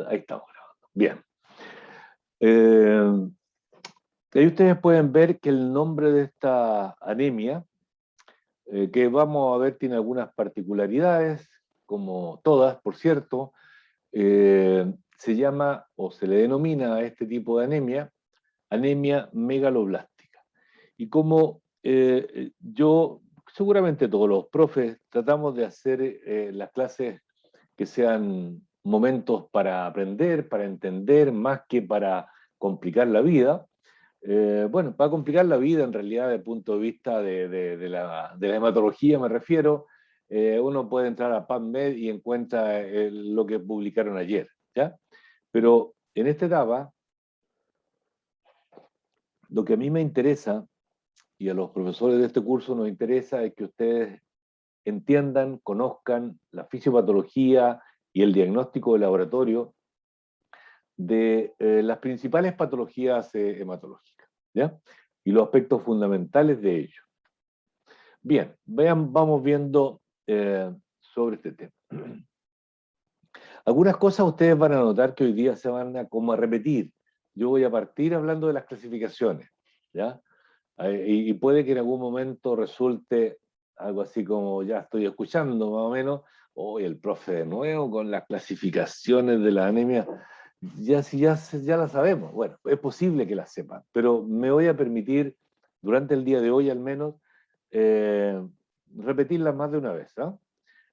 Ahí estamos grabando. Bien. Ahí ustedes pueden ver que el nombre de esta anemia, que vamos a ver, tiene algunas particularidades, como todas, por cierto. Se llama, o se le denomina a este tipo de anemia megaloblástica. Y como yo, seguramente todos los profes, tratamos de hacer las clases que sean momentos para aprender, para entender, más que para complicar la vida. Bueno, para complicar la vida, en realidad, desde el punto de vista de la hematología, me refiero, uno puede entrar a PubMed y encuentra lo que publicaron ayer, ¿ya? Pero en esta etapa, lo que a mí me interesa, y a los profesores de este curso nos interesa, es que ustedes entiendan, conozcan la fisiopatología y el diagnóstico de laboratorio de las principales patologías hematológicas, ¿ya? Y los aspectos fundamentales de ello. Bien, vamos viendo sobre este tema. Algunas cosas ustedes van a notar que hoy día se van a como a repetir. Yo voy a partir hablando de las clasificaciones, ¿ya? Y puede que en algún momento resulte algo así como, ya estoy escuchando más o menos, hoy el profe de nuevo con las clasificaciones de la anemia, ya la sabemos. Bueno, es posible que las sepan, pero me voy a permitir, durante el día de hoy al menos, repetirlas más de una vez, ¿no?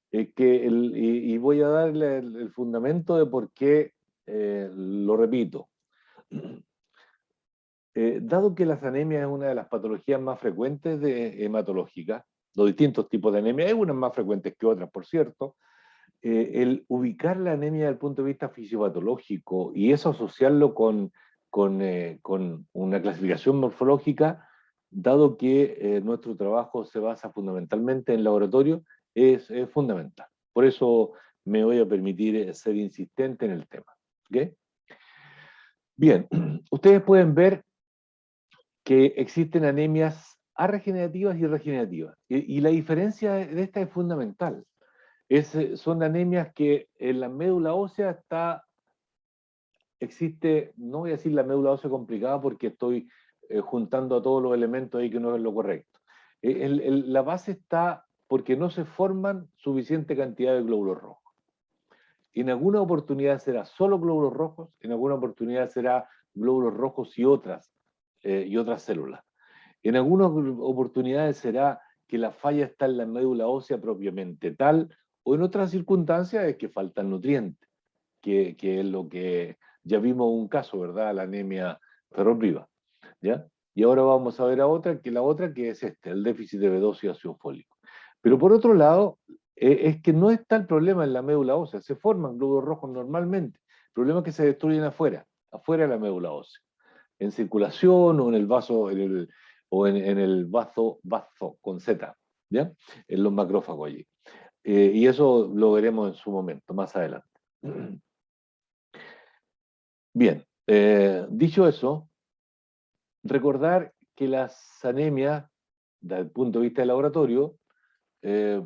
Y voy a darle el fundamento de por qué lo repito. Dado que las anemias es una de las patologías más frecuentes de hematológicas, los distintos tipos de anemia, hay unas más frecuentes que otras, por cierto, el ubicar la anemia desde el punto de vista fisiopatológico y eso asociarlo con una clasificación morfológica, dado que nuestro trabajo se basa fundamentalmente en laboratorio, es fundamental. Por eso me voy a permitir ser insistente en el tema. ¿Okay? Bien, ustedes pueden ver que existen anemias arregenerativas y regenerativas. Y la diferencia de esta es fundamental. Son anemias que en la médula ósea existe, no voy a decir la médula ósea complicada porque estoy juntando a todos los elementos ahí que no es lo correcto. La base está porque no se forman suficiente cantidad de glóbulos rojos. En alguna oportunidad será solo glóbulos rojos, en alguna oportunidad será glóbulos rojos y otras células. En algunas oportunidades será que la falla está en la médula ósea propiamente tal, o en otras circunstancias es que faltan nutrientes, que es lo que ya vimos un caso, ¿verdad? La anemia ferropriva, ¿ya? Y ahora vamos a ver la otra que es el déficit de B12 y ácido fólico. Pero por otro lado, es que no está el problema en la médula ósea, se forman glóbulos rojos normalmente, el problema es que se destruyen afuera de la médula ósea, en circulación o en el vaso, en el vaso con Z, ¿ya? En los macrófagos allí. Y eso lo veremos en su momento, más adelante. Bien, dicho eso, recordar que las anemias, desde el punto de vista del laboratorio,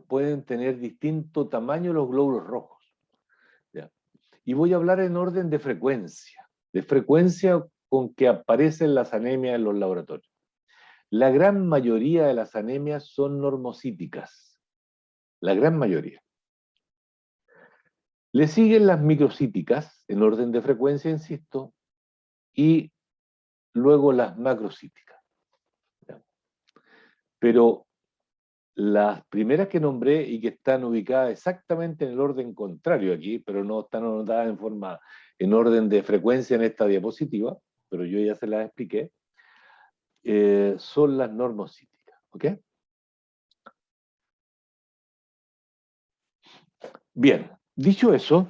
pueden tener distinto tamaño los glóbulos rojos, ¿ya? Y voy a hablar en orden de frecuencia con que aparecen las anemias en los laboratorios. La gran mayoría de las anemias son normocíticas, la gran mayoría. Le siguen las microcíticas, en orden de frecuencia, insisto, y luego las macrocíticas. Pero las primeras que nombré y que están ubicadas exactamente en el orden contrario aquí, pero no están anotadas en orden de frecuencia en esta diapositiva, pero yo ya se las expliqué, son las normocíticas. ¿Ok? Bien, dicho eso,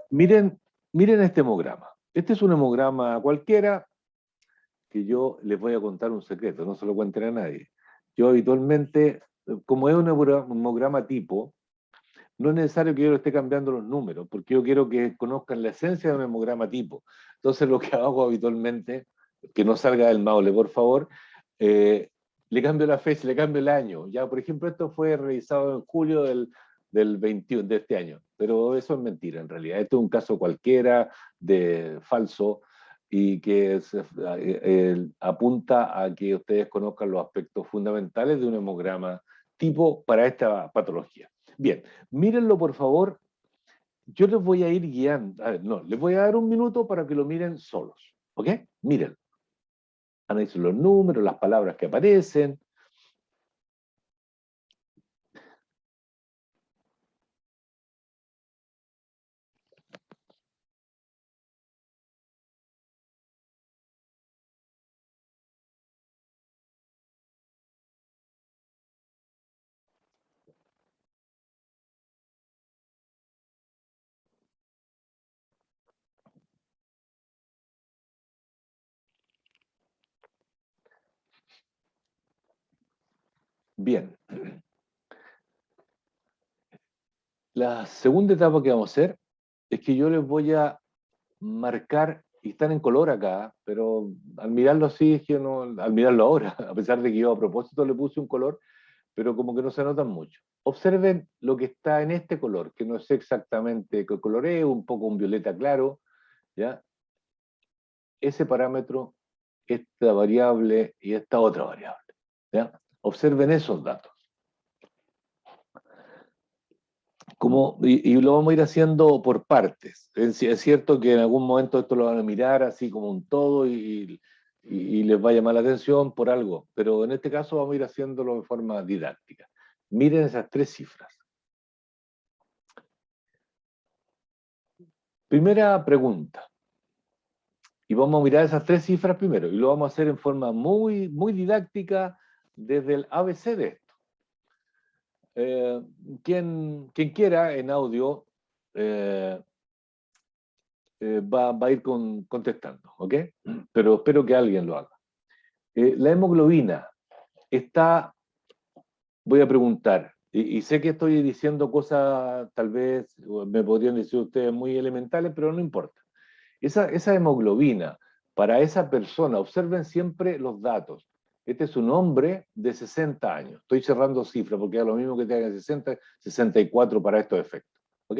miren este hemograma. Este es un hemograma cualquiera que yo les voy a contar un secreto, no se lo cuenten a nadie. Yo habitualmente, como es un hemograma tipo, no es necesario que yo le esté cambiando los números, porque yo quiero que conozcan la esencia de un hemograma tipo. Entonces lo que hago habitualmente, que no salga del Maule, por favor, le cambio la fecha, le cambio el año. Ya, por ejemplo, esto fue realizado en julio del del 21 de este año. Pero eso es mentira, en realidad. Esto es un caso cualquiera de falso y que apunta a que ustedes conozcan los aspectos fundamentales de un hemograma tipo para esta patología. Bien, mírenlo por favor. Yo les voy a ir guiando. A ver, no, les voy a dar un minuto para que lo miren solos. ¿Ok? Miren. Analicen los números, las palabras que aparecen. Bien. La segunda etapa que vamos a hacer es que yo les voy a marcar, y están en color acá, pero al mirarlo así es que no, al mirarlo ahora, a pesar de que yo a propósito le puse un color, pero como que no se notan mucho. Observen lo que está en este color, que no sé exactamente qué color es, un poco un violeta claro, ¿ya? Ese parámetro, esta variable y esta otra variable, ¿ya? Observen esos datos. Y lo vamos a ir haciendo por partes. Es cierto que en algún momento esto lo van a mirar así como un todo y les va a llamar la atención por algo, pero en este caso vamos a ir haciéndolo de forma didáctica. Miren esas tres cifras. Primera pregunta. Y vamos a mirar esas tres cifras primero, y lo vamos a hacer en forma muy, muy didáctica desde el ABC de esto. Quien quiera en audio eh, va a ir contestando, ¿ok? Pero espero que alguien lo haga. La hemoglobina está, voy a preguntar, y sé que estoy diciendo cosas, tal vez me podrían decir ustedes muy elementales, pero no importa. Esa hemoglobina, para esa persona, observen siempre los datos. Este es un hombre de 60 años. Estoy cerrando cifras porque es lo mismo que tenga 60, 64 para estos efectos. ¿Ok?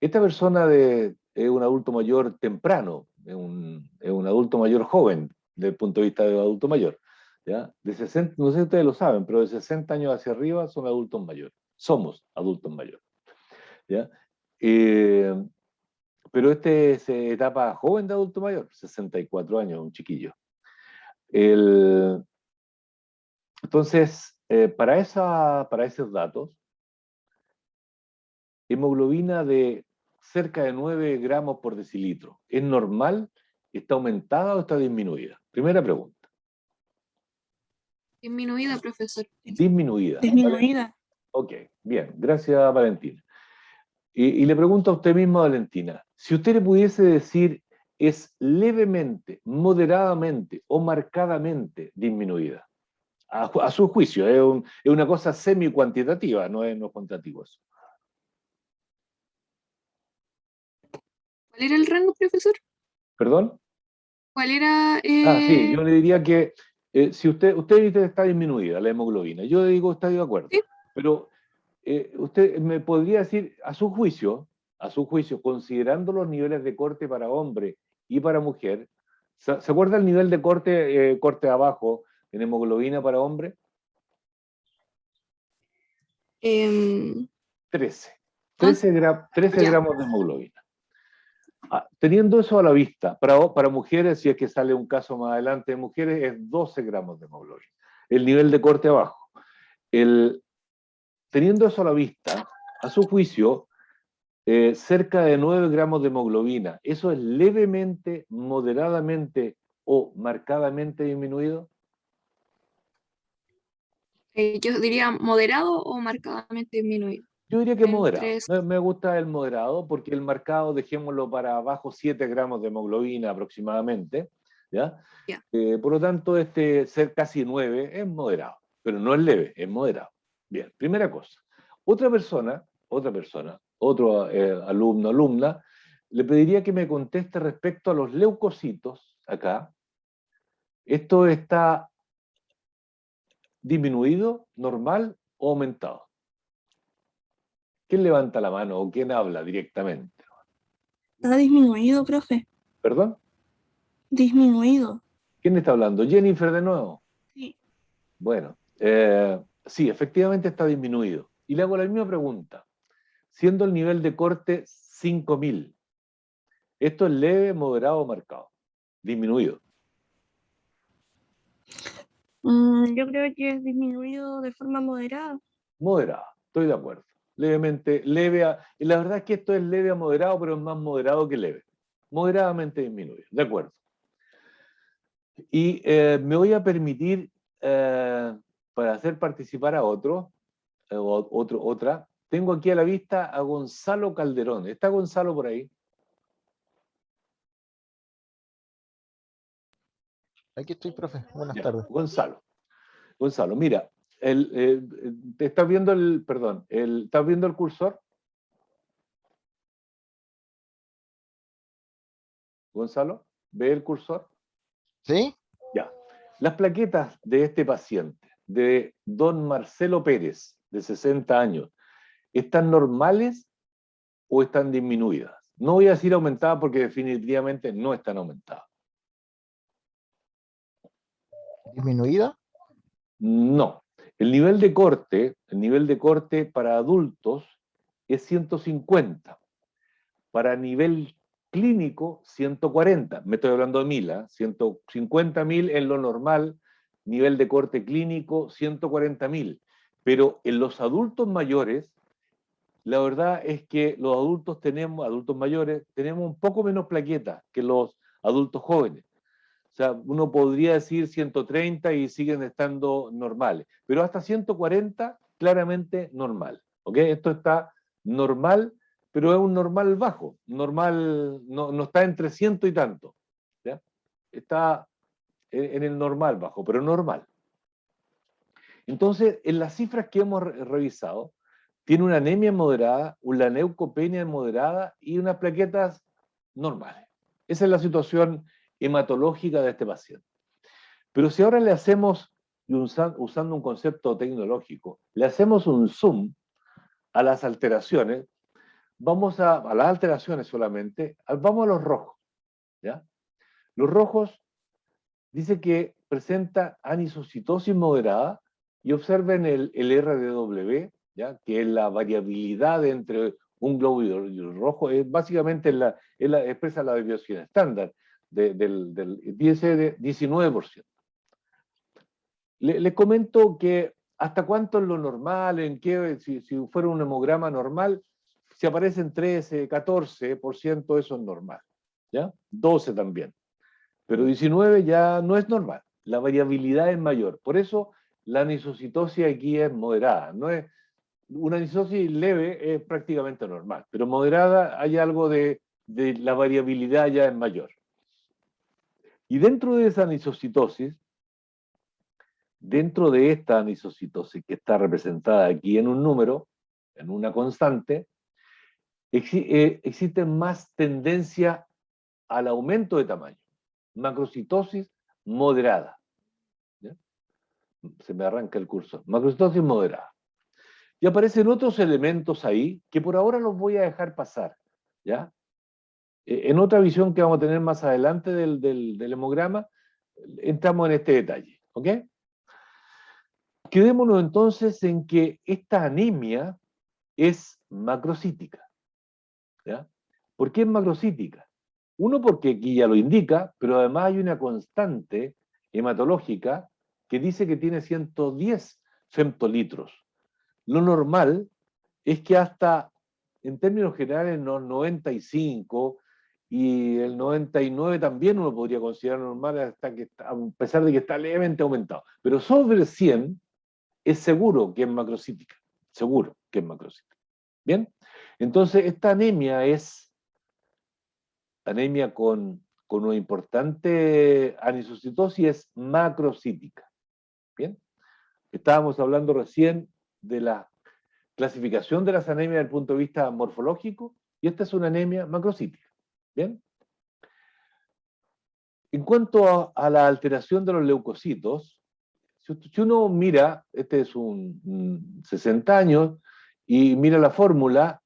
Esta persona es un adulto mayor temprano, es un adulto mayor joven, desde el punto de vista de adulto mayor. ¿Ya? De 60, no sé si ustedes lo saben, pero de 60 años hacia arriba son adultos mayores. Somos adultos mayores. ¿Ya? Eh, pero este es etapa joven de adulto mayor, 64 años, un chiquillo. El, entonces, para esos datos, hemoglobina de cerca de 9 gramos por decilitro, ¿es normal? ¿Está aumentada o está disminuida? Primera pregunta. Disminuida, profesor. Disminuida. Disminuida. Ok, bien, gracias Valentina. Y le pregunto a usted misma, Valentina, si usted le pudiese decir es levemente, moderadamente o marcadamente disminuida, a su juicio, es una cosa semi-cuantitativa, no es cuantitativo eso. ¿Cuál era el rango, profesor? ¿Perdón? ¿Cuál era? Sí, yo le diría que si usted dice que está disminuida la hemoglobina, yo digo estoy de acuerdo, Sí. pero usted me podría decir, a su juicio, considerando los niveles de corte para hombre y para mujer, ¿se acuerda el nivel de corte abajo en hemoglobina para hombre? 11. 13. 13 Ya. gramos de hemoglobina. Teniendo eso a la vista, para mujeres, si es que sale un caso más adelante de mujeres, es 12 gramos de hemoglobina. El nivel de corte abajo. Teniendo eso a la vista, a su juicio, cerca de 9 gramos de hemoglobina, ¿eso es levemente, moderadamente o marcadamente disminuido? Yo diría moderado o marcadamente disminuido. Yo diría que moderado. Entre Me gusta el moderado porque el marcado, dejémoslo para abajo, 7 gramos de hemoglobina aproximadamente. ¿Ya? ya. Por lo tanto, ser casi 9 es moderado, pero no es leve, es moderado. Bien, primera cosa. Otro alumno, alumna, le pediría que me conteste respecto a los leucocitos, acá. ¿Esto está disminuido, normal o aumentado? ¿Quién levanta la mano o quién habla directamente? Está disminuido, profe. ¿Perdón? Disminuido. ¿Quién está hablando? ¿Jennifer de nuevo? Sí. Bueno, sí, efectivamente está disminuido. Y le hago la misma pregunta. Siendo el nivel de corte 5000, ¿esto es leve, moderado o marcado? Disminuido. Yo creo que es disminuido de forma moderada. Moderado, estoy de acuerdo. Levemente, y la verdad es que esto es leve a moderado, pero es más moderado que leve. Moderadamente disminuido, de acuerdo. Y me voy a permitir, para hacer participar a otra, tengo aquí a la vista a Gonzalo Calderón. ¿Está Gonzalo por ahí? Aquí estoy, profe. Buenas Ya, tardes. Gonzalo, mira, ¿te estás viendo ¿estás viendo el cursor? Gonzalo, ¿ve el cursor? ¿Sí? Ya. Las plaquetas de este paciente, de don Marcelo Pérez, de 60 años, ¿están normales o están disminuidas? No voy a decir aumentadas porque definitivamente no están aumentadas. ¿Disminuida? No. El nivel de corte para adultos es 150. Para nivel clínico, 140. Me estoy hablando de 1000, 150.000 en lo normal, nivel de corte clínico, 140.000. Pero en los adultos mayores, la verdad es que los adultos mayores, tenemos un poco menos plaquetas que los adultos jóvenes. O sea, uno podría decir 130 y siguen estando normales, pero hasta 140 claramente normal. ¿Ok? Esto está normal, pero es un normal bajo. Normal, no está entre 100 y tanto. ¿Ya? Está en el normal bajo, pero normal. Entonces, en las cifras que hemos revisado, tiene una anemia moderada, una leucopenia moderada y unas plaquetas normales. Esa es la situación hematológica de este paciente. Pero si ahora le hacemos, usando un concepto tecnológico, le hacemos un zoom a las alteraciones, vamos a las alteraciones solamente, vamos a los rojos. ¿Ya? Los rojos dice que presenta anisocitosis moderada y observen el RDW, ¿ya? Que es la variabilidad entre un glóbulo y el rojo, es básicamente expresa la desviación estándar del 19%. Les comento que hasta cuánto es lo normal, si fuera un hemograma normal, si aparecen 13, 14%, eso es normal, ¿ya? 12 también. Pero 19 ya no es normal, la variabilidad es mayor. Por eso la anisocitosis aquí es moderada. No es, una anisosis leve es prácticamente normal, pero moderada hay algo de la variabilidad ya es mayor. Y dentro de esa anisocitosis, dentro de esta anisocitosis que está representada aquí en un número, en una constante, existe más tendencia al aumento de tamaño. Macrocitosis moderada. ¿Ya? Se me arranca el cursor. Macrocitosis moderada. Y aparecen otros elementos ahí que por ahora los voy a dejar pasar. ¿Ya? En otra visión que vamos a tener más adelante del hemograma, entramos en este detalle. ¿Ok? Quedémonos entonces en que esta anemia es macrocítica. ¿Ya? ¿Por qué es macrocítica? Uno, porque aquí ya lo indica, pero además hay una constante hematológica que dice que tiene 110 femtolitros. Lo normal es que hasta, en términos generales, los 95 y el 99 también uno podría considerar normal, a pesar de que está levemente aumentado. Pero sobre 100 es seguro que es macrocítica. Seguro que es macrocítica. ¿Bien? Entonces, esta anemia es anemia con una importante anisocitosis, es macrocítica. ¿Bien? Estábamos hablando recién de la clasificación de las anemias desde el punto de vista morfológico, y esta es una anemia macrocítica. ¿Bien? En cuanto a la alteración de los leucocitos, si uno mira, este es un 60 años, Y mira la fórmula,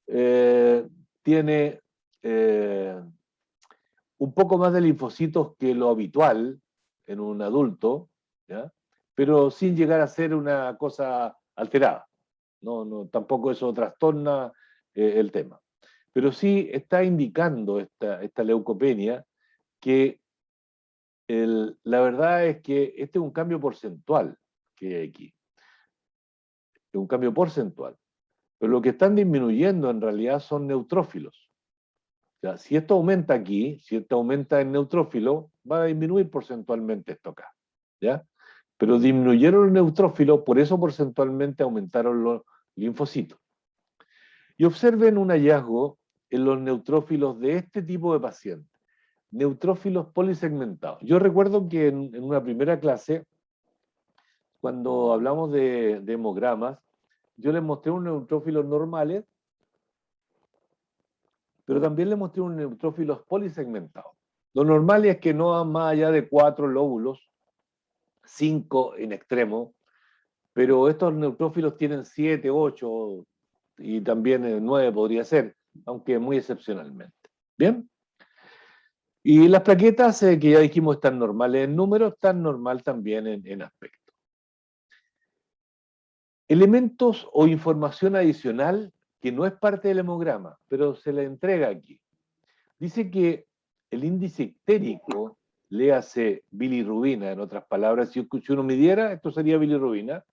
tiene un poco más de linfocitos que lo habitual en un adulto, ¿ya? Pero sin llegar a ser una cosa alterada. Tampoco eso trastorna el tema. Pero sí está indicando esta leucopenia que la verdad es que este es un cambio porcentual que hay aquí. Es un cambio porcentual. Pero lo que están disminuyendo en realidad son neutrófilos. O sea, si esto aumenta aquí, si esto aumenta en neutrófilo, va a disminuir porcentualmente esto acá. ¿Ya? Pero disminuyeron los neutrófilos, por eso porcentualmente aumentaron los linfocitos. Y observen un hallazgo en los neutrófilos de este tipo de pacientes. Neutrófilos polisegmentados. Yo recuerdo que en una primera clase, cuando hablamos de hemogramas, yo les mostré unos neutrófilos normales, pero también les mostré unos neutrófilos polisegmentados. Lo normal es que no van más allá de 4 lóbulos, 5 en extremo, pero estos neutrófilos tienen 7, 8 y también 9 podría ser, aunque muy excepcionalmente. ¿Bien? Y las plaquetas, que ya dijimos están normales en número, están normal también en aspecto. Elementos o información adicional que no es parte del hemograma, pero se le entrega aquí. Dice que el índice ictérico, léase bilirrubina, en otras palabras, si uno midiera, esto sería bilirrubina,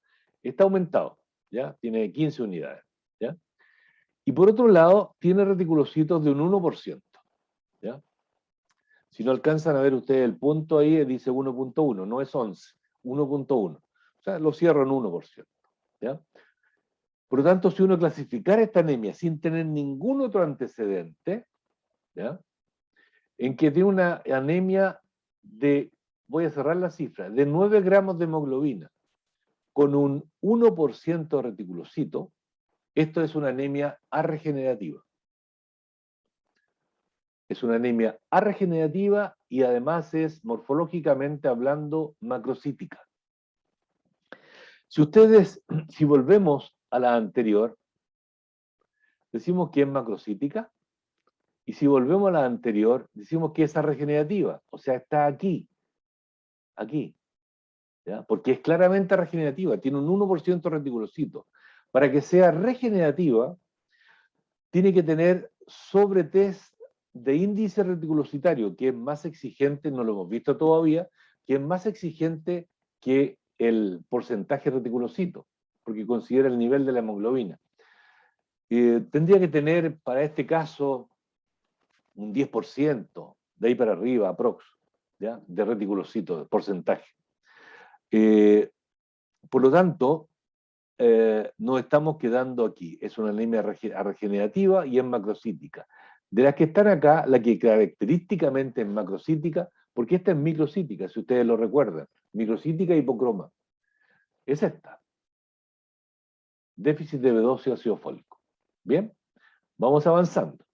está aumentado, ¿ya? Tiene 15 unidades, ¿ya? Y por otro lado, tiene reticulocitos de un 1%, ¿ya? Si no alcanzan a ver ustedes el punto ahí, dice 1.1, no es 11, 1.1. O sea, lo cierro en 1%, ¿ya? Por lo tanto, si uno clasificara esta anemia sin tener ningún otro antecedente, ¿ya? En que tiene una anemia de, voy a cerrar la cifra, de 9 gramos de hemoglobina, con un 1% de reticulocito, esto es una anemia arregenerativa. Es una anemia arregenerativa y además es, morfológicamente hablando, macrocítica. Si volvemos a la anterior, decimos que es macrocítica, y si volvemos a la anterior, decimos que es regenerativa, o sea, está aquí, ¿ya? Porque es claramente regenerativa, tiene un 1% de reticulocito. Para que sea regenerativa, tiene que tener sobretest de índice reticulocitario, que es más exigente, no lo hemos visto todavía, que es más exigente que el porcentaje de reticulocito, porque considera el nivel de la hemoglobina. Tendría que tener, para este caso, un 10%, de ahí para arriba, aprox, ¿ya? De reticulocito, de porcentaje. Por lo tanto, nos estamos quedando aquí. Es una anemia regenerativa y es macrocítica. De las que están acá, la que característicamente es macrocítica, porque esta es microcítica, si ustedes lo recuerdan, microcítica hipocroma. Es esta. Déficit de B12 y ácido fólico. Bien, vamos avanzando.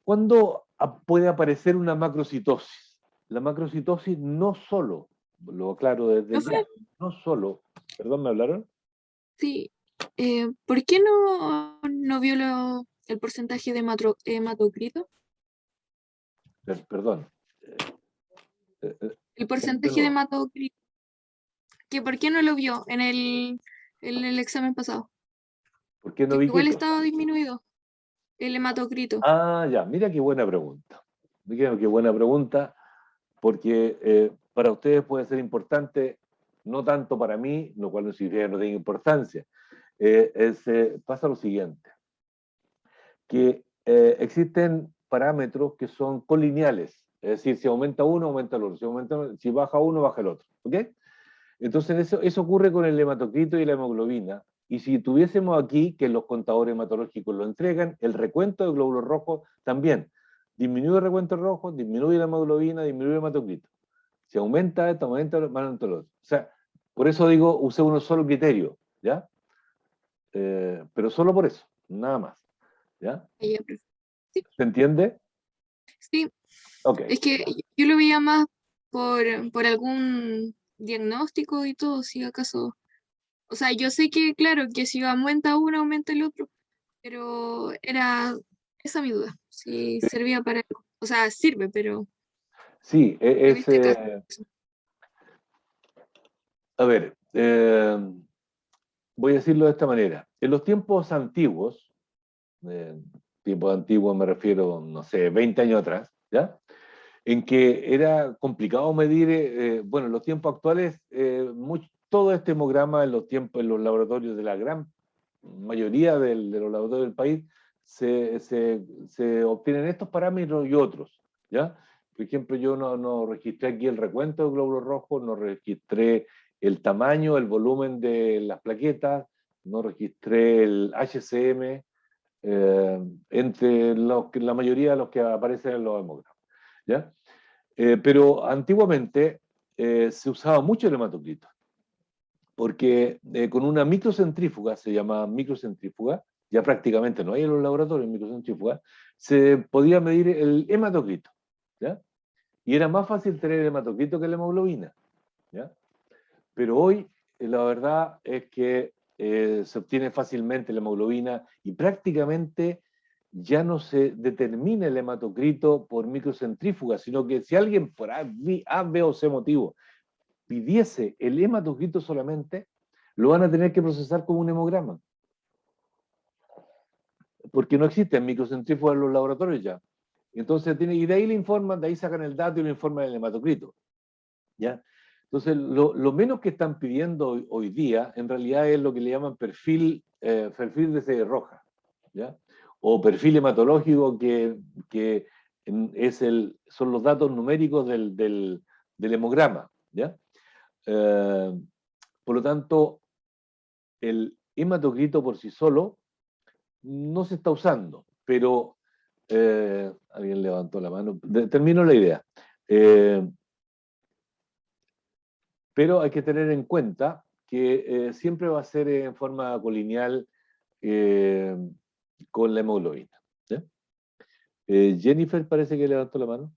¿Cuándo puede aparecer una macrocitosis? La macrocitosis no solo, lo aclaro desde Profe, ya, no solo, perdón, ¿me hablaron? sí. ¿Por qué no vio el porcentaje de hematocrito? Perdón. Eh, eh, El de porcentaje de nuevo. hematocrito. ¿Por qué no lo vio en el examen pasado? ¿Por qué no Que vi qué igual cosa? estaba disminuido el hematocrito. Ah, ya, mira qué buena pregunta. Mira qué buena pregunta, porque para ustedes puede ser importante, no tanto para mí, lo cual no significa que no tenga importancia. Pasa lo siguiente, que existen parámetros que son colineales, es decir, si aumenta uno, aumenta el otro, si baja uno, baja el otro, ¿ok? Entonces eso ocurre con el hematocrito y la hemoglobina, y si tuviésemos aquí, que los contadores hematológicos lo entregan, el recuento de glóbulos rojos también. Disminuye el recuento rojo, disminuye la hemoglobina, disminuye el hematocrito. Si aumenta esto, aumenta el otro. O sea, por eso digo, usé uno solo criterio, ¿ya? Pero solo por eso, nada más, ¿ya? Ya, profe. Sí, ¿Se entiende? sí, Ok. es que yo lo veía más por algún diagnóstico y todo, si acaso O sea, yo sé que, claro, que si aumenta uno, aumenta el otro, pero era esa mi duda, si servía para algo. O sea, sirve, pero Sí, en este caso. a ver, voy a decirlo de esta manera. En los tiempos antiguos me refiero, no sé, 20 años atrás, ¿ya? En que era complicado medir, bueno, en los tiempos actuales, todo este hemograma en los tiempos, en los laboratorios de la gran mayoría de los laboratorios del país, se obtienen estos parámetros y otros, ¿ya? Por ejemplo, yo no registré aquí el recuento de glóbulos rojos, no registré el tamaño, el volumen de las plaquetas, no registré el HCM, entre la mayoría de los que aparecen en los hemogramas, ¿ya? Pero antiguamente se usaba mucho el hematocrito, porque con una microcentrífuga, se llama microcentrífuga, ya prácticamente no hay en los laboratorios microcentrífuga, se podía medir el hematocrito, ¿ya? Y era más fácil tener el hematocrito que la hemoglobina, ¿ya? Pero hoy la verdad es que se obtiene fácilmente la hemoglobina y prácticamente ya no se determina el hematocrito por microcentrífuga, sino que si alguien por A, B o C motivo pidiese el hematocrito solamente, lo van a tener que procesar como un hemograma, porque no existen microcentrífugas en los laboratorios ya. Entonces, y de ahí le informan, de ahí sacan el dato y le informan el hematocrito, ¿ya? Entonces, lo menos que están pidiendo hoy día, en realidad es lo que le llaman perfil de sede roja, ¿ya? O perfil hematológico, que son los datos numéricos del hemograma, ¿ya? Por lo tanto, el hematocrito por sí solo no se está usando, pero alguien levantó la mano, termino la idea. Pero hay que tener en cuenta que siempre va a ser en forma colineal eh, con la hemoglobina, ¿ya? Jennifer parece que levantó la mano.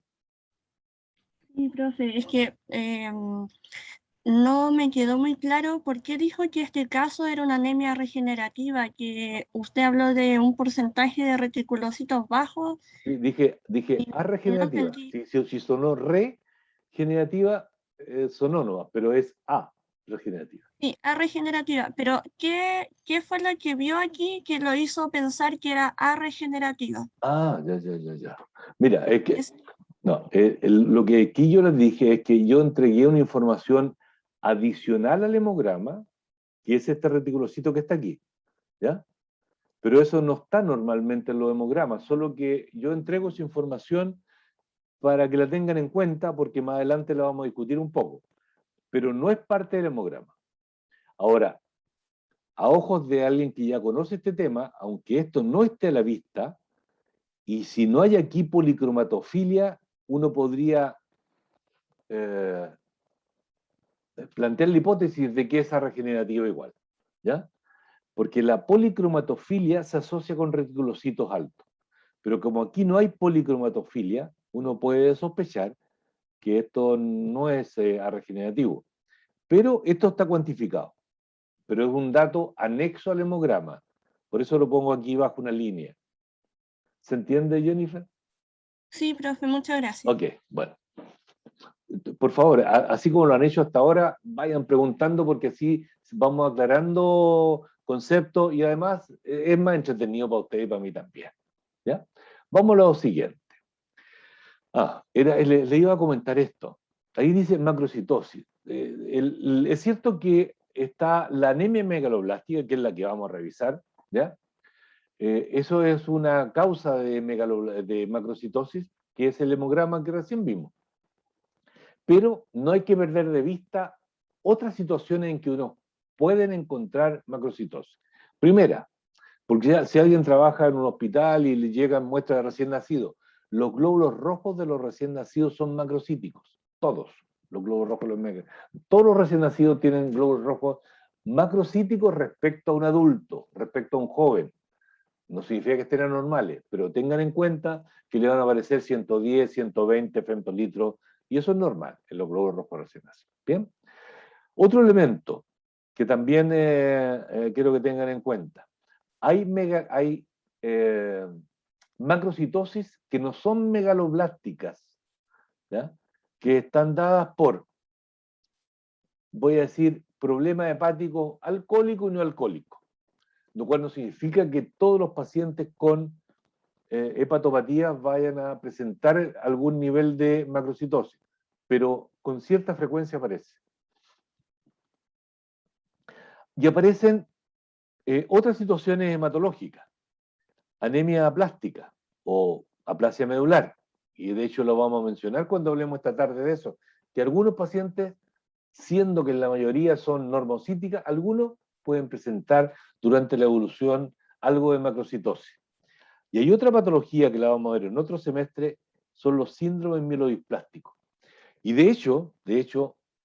Sí, profe, es que no me quedó muy claro por qué dijo que este caso era una anemia regenerativa, que usted habló de un porcentaje de reticulocitos bajos Sí, dije y A no regenerativa. entendí. Si sonó regenerativa, sonó nomás, pero es A regenerativa. Sí, A regenerativa, pero ¿qué fue lo que vio aquí que lo hizo pensar que era A regenerativa? Ah, ya. Mira, es que Es, no, lo que aquí yo les dije es que yo entregué una información adicional al hemograma, que es este reticulocito que está aquí, ¿ya? Pero eso no está normalmente en los hemogramas, solo que yo entrego esa información para que la tengan en cuenta, porque más adelante la vamos a discutir un poco, pero no es parte del hemograma. Ahora, a ojos de alguien que ya conoce este tema, aunque esto no esté a la vista, y si no hay aquí policromatofilia, uno podría eh, plantear la hipótesis de que es regenerativa igual, ¿ya? Porque la policromatofilia se asocia con reticulocitos altos. Pero como aquí no hay policromatofilia, uno puede sospechar que esto no es regenerativo. Pero esto está cuantificado. Pero es un dato anexo al hemograma. Por eso lo pongo aquí bajo una línea. ¿Se entiende, Jennifer? sí, profe, muchas gracias. Ok, bueno. Por favor, así como lo han hecho hasta ahora, vayan preguntando porque así vamos aclarando conceptos y además es más entretenido para ustedes y para mí también. ¿Ya? Vamos a lo siguiente. Le iba a comentar esto. Ahí dice macrocitosis. Es cierto que está la anemia megaloblástica, que es la que vamos a revisar, ¿ya? Eso es una causa de macrocitosis, que es el hemograma que recién vimos. Pero no hay que perder de vista otras situaciones en que uno pueden encontrar macrocitosis. Primera, porque si alguien trabaja en un hospital y le llegan muestras de recién nacidos, los glóbulos rojos de los recién nacidos son macrocíticos, todos los glóbulos rojos, todos los recién nacidos tienen glóbulos rojos macrocíticos respecto a un adulto, respecto a un joven. No significa que estén anormales, pero tengan en cuenta que le van a aparecer 110, 120 femtolitros, y eso es normal en los glóbulos rojos recién nacidos. Bien. Otro elemento que también quiero que tengan en cuenta. Hay macrocitosis que no son megaloblásticas, ¿ya? Que están dadas por, voy a decir, problema hepático alcohólico y no alcohólico, lo cual no significa que todos los pacientes con hepatopatías vayan a presentar algún nivel de macrocitosis, pero con cierta frecuencia aparece. Y aparecen otras situaciones hematológicas, anemia aplástica o aplasia medular, y de hecho lo vamos a mencionar cuando hablemos esta tarde de eso, que algunos pacientes, siendo que la mayoría son normocíticas, algunos pueden presentar durante la evolución algo de macrocitosis. Y hay otra patología que la vamos a ver en otro semestre, son los síndromes mielodisplásticos. Y de hecho,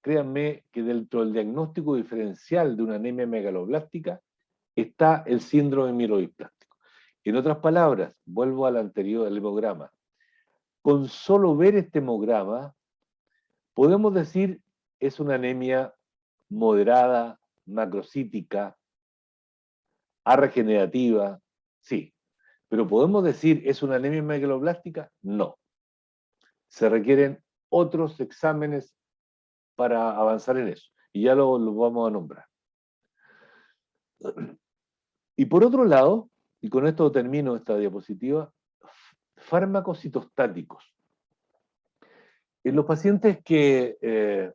créanme que dentro del diagnóstico diferencial de una anemia megaloblástica está el síndrome mielodisplástico. En otras palabras, vuelvo al anterior, al hemograma. Con solo ver este hemograma, podemos decir es una anemia moderada, macrocítica, arregenerativa, sí. Pero ¿podemos decir es una anemia megaloblástica? No. Se requieren otros exámenes para avanzar en eso. Y ya lo vamos a nombrar. Y por otro lado, y con esto termino esta diapositiva, fármacos citostáticos. En los pacientes que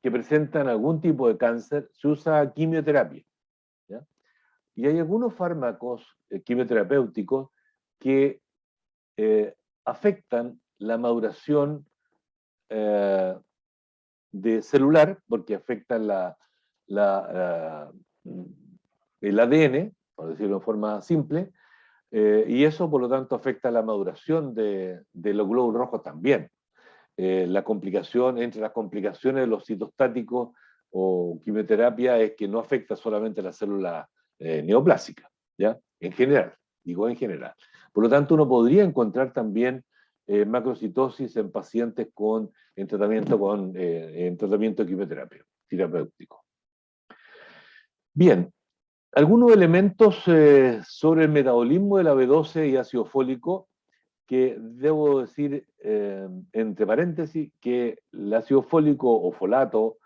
presentan algún tipo de cáncer, se usa quimioterapia, ¿ya? Y hay algunos fármacos quimioterapéuticos que afectan la maduración de celular, porque afectan el ADN, por decirlo de forma simple, y eso por lo tanto afecta la maduración de los glóbulos rojos también. La complicación, entre las complicaciones de los citostáticos o quimioterapia es que no afecta solamente la célula neoplásica, ¿ya? En general, digo en general. Por lo tanto, uno podría encontrar también macrocitosis en pacientes en tratamiento quimioterapéutico. Bien, algunos elementos sobre el metabolismo de la B12 y ácido fólico, que debo decir, entre paréntesis, que el ácido fólico o folato,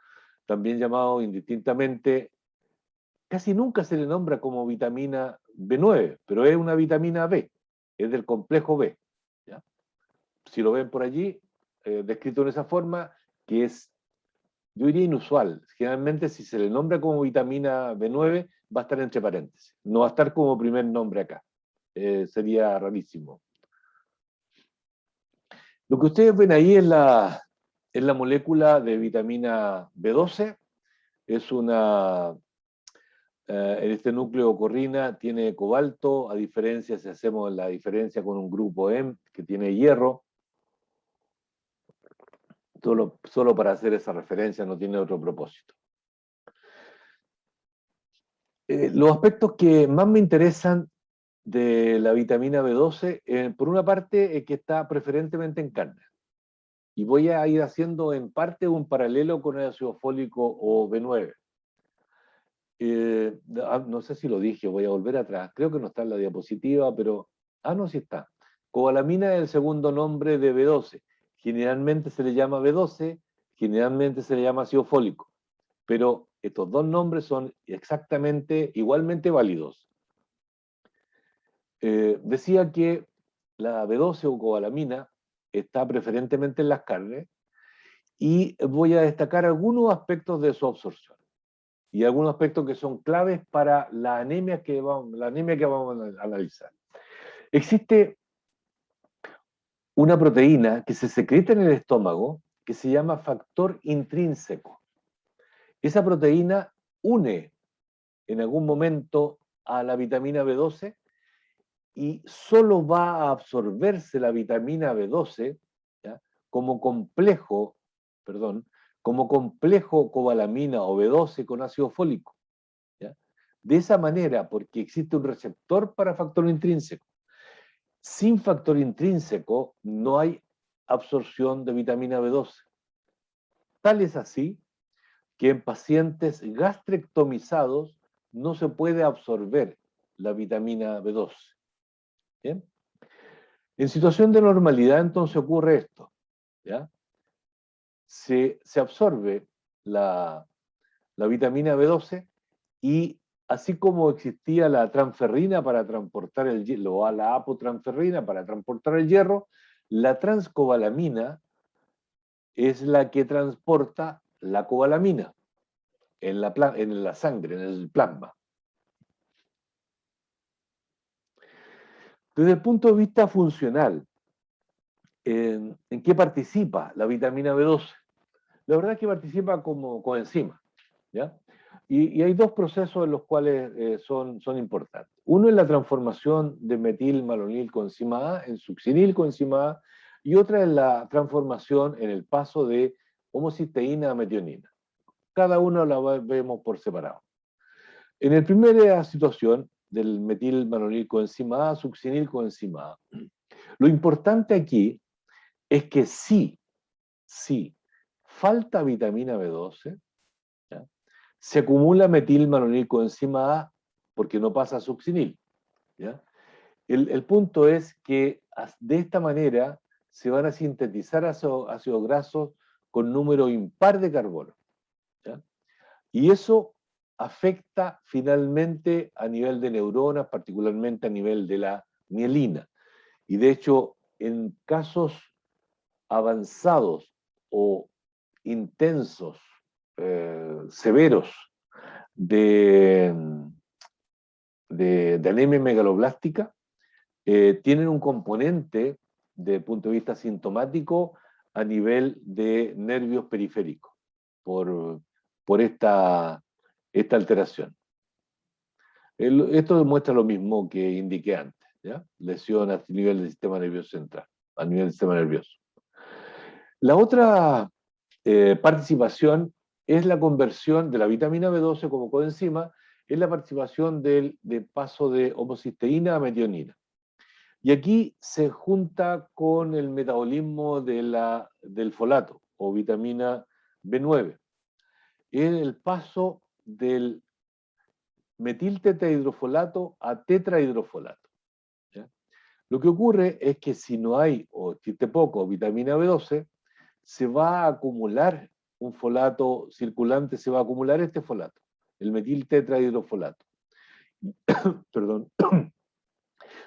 también llamado indistintamente, casi nunca se le nombra como vitamina B9, pero es una vitamina B, es del complejo B, ¿ya? Si lo ven por allí, descrito en esa forma, que es, yo diría, inusual. Generalmente, si se le nombra como vitamina B9, va a estar entre paréntesis, no va a estar como primer nombre acá. Sería rarísimo. Lo que ustedes ven ahí es la molécula de vitamina B12. Es en este núcleo corrina tiene cobalto, a diferencia, si hacemos la diferencia con un grupo M que tiene hierro. Solo para hacer esa referencia, no tiene otro propósito. Los aspectos que más me interesan de la vitamina B12, por una parte, es que está preferentemente en carne. Y voy a ir haciendo en parte un paralelo con el ácido fólico o B9. No sé si lo dije, voy a volver atrás. Creo que no está en la diapositiva, pero... no, sí está. Cobalamina es el segundo nombre de B12. Generalmente se le llama B12, generalmente se le llama ácido fólico. Pero estos dos nombres son igualmente válidos. Decía que la B12 o cobalamina está preferentemente en las carnes y voy a destacar algunos aspectos de su absorción y algunos aspectos que son claves para la anemia que vamos a analizar. Existe una proteína que se secreta en el estómago que se llama factor intrínseco. Esa proteína une en algún momento a la vitamina B12 y solo va a absorberse la vitamina B12, ¿ya? como complejo cobalamina o B12 con ácido fólico, ¿ya? De esa manera, porque existe un receptor para factor intrínseco. Sin factor intrínseco no hay absorción de vitamina B12. Tal es así que en pacientes gastrectomizados no se puede absorber la vitamina B12. ¿Bien? En situación de normalidad, entonces ocurre esto, ¿ya? Se absorbe la vitamina B12 y así como existía la transferrina para transportar el hierro, o la apotransferrina para transportar el hierro, la transcobalamina es la que transporta la cobalamina en la sangre, en el plasma. Desde el punto de vista funcional, ¿en qué participa la vitamina B12? La verdad es que participa como coenzima, ¿ya? Y hay dos procesos en los cuales son importantes. Uno es la transformación de metilmalonil coenzima A en succinil coenzima A, y otra es la transformación en el paso de homocisteína a metionina. Cada una la vemos por separado. En la primera situación del metilmalonil coenzima A, succinil coenzima A, lo importante aquí es que sí falta vitamina B12, ¿ya? Se acumula metilmalonil coenzima A porque no pasa a succinil, ¿ya? El punto es que de esta manera se van a sintetizar ácidos grasos con número impar de carbono, ¿ya? Y eso afecta finalmente a nivel de neuronas, particularmente a nivel de la mielina. Y de hecho, en casos avanzados o intensos, severos de anemia megaloblástica, tienen un componente desde el punto de vista sintomático a nivel de nervios periféricos por esta alteración. Esto demuestra lo mismo que indiqué antes, ¿ya? Lesión a nivel del sistema nervioso central, a nivel del sistema nervioso. La otra participación es la conversión de la vitamina B12 como coenzima, es la participación del paso de homocisteína a metionina. Y aquí se junta con el metabolismo del folato o vitamina B9. Es el paso del metiltetrahidrofolato a tetrahidrofolato, ¿ya? Lo que ocurre es que si no hay, o existe poco, vitamina B12, se va a acumular un folato circulante, se va a acumular este folato, el metiltetrahidrofolato. Perdón.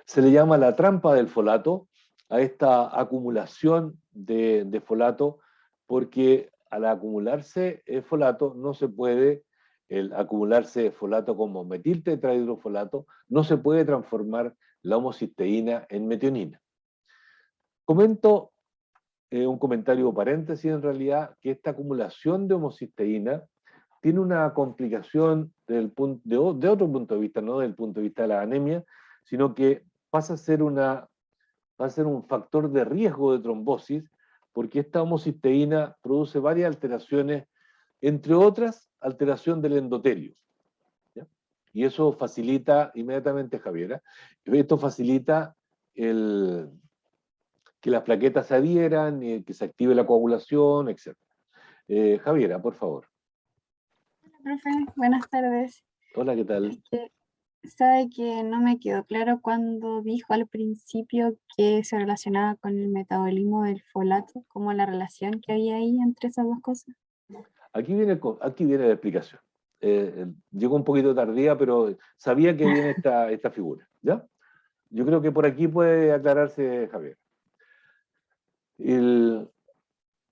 Se le llama la trampa del folato a esta acumulación de folato, porque al acumularse el folato no se puede, el acumularse folato como metiltetrahidrofolato, no se puede transformar la homocisteína en metionina. Comento un comentario paréntesis en realidad, que esta acumulación de homocisteína tiene una complicación de otro punto de vista, no del punto de vista de la anemia, sino que pasa a ser un factor de riesgo de trombosis, porque esta homocisteína produce varias alteraciones, entre otras, alteración del endotelio, ¿ya? Y eso facilita, inmediatamente Javiera, esto facilita que las plaquetas se adhieran, que se active la coagulación, etc. Javiera, por favor. Hola, profe, buenas tardes. Hola, ¿qué tal? Es que sabe que no me quedó claro cuando dijo al principio que se relacionaba con el metabolismo del folato, como la relación que había ahí entre esas dos cosas. Aquí viene la explicación. Llegó un poquito tardía, pero sabía que viene esta figura, ¿ya? Yo creo que por aquí puede aclararse, Javier.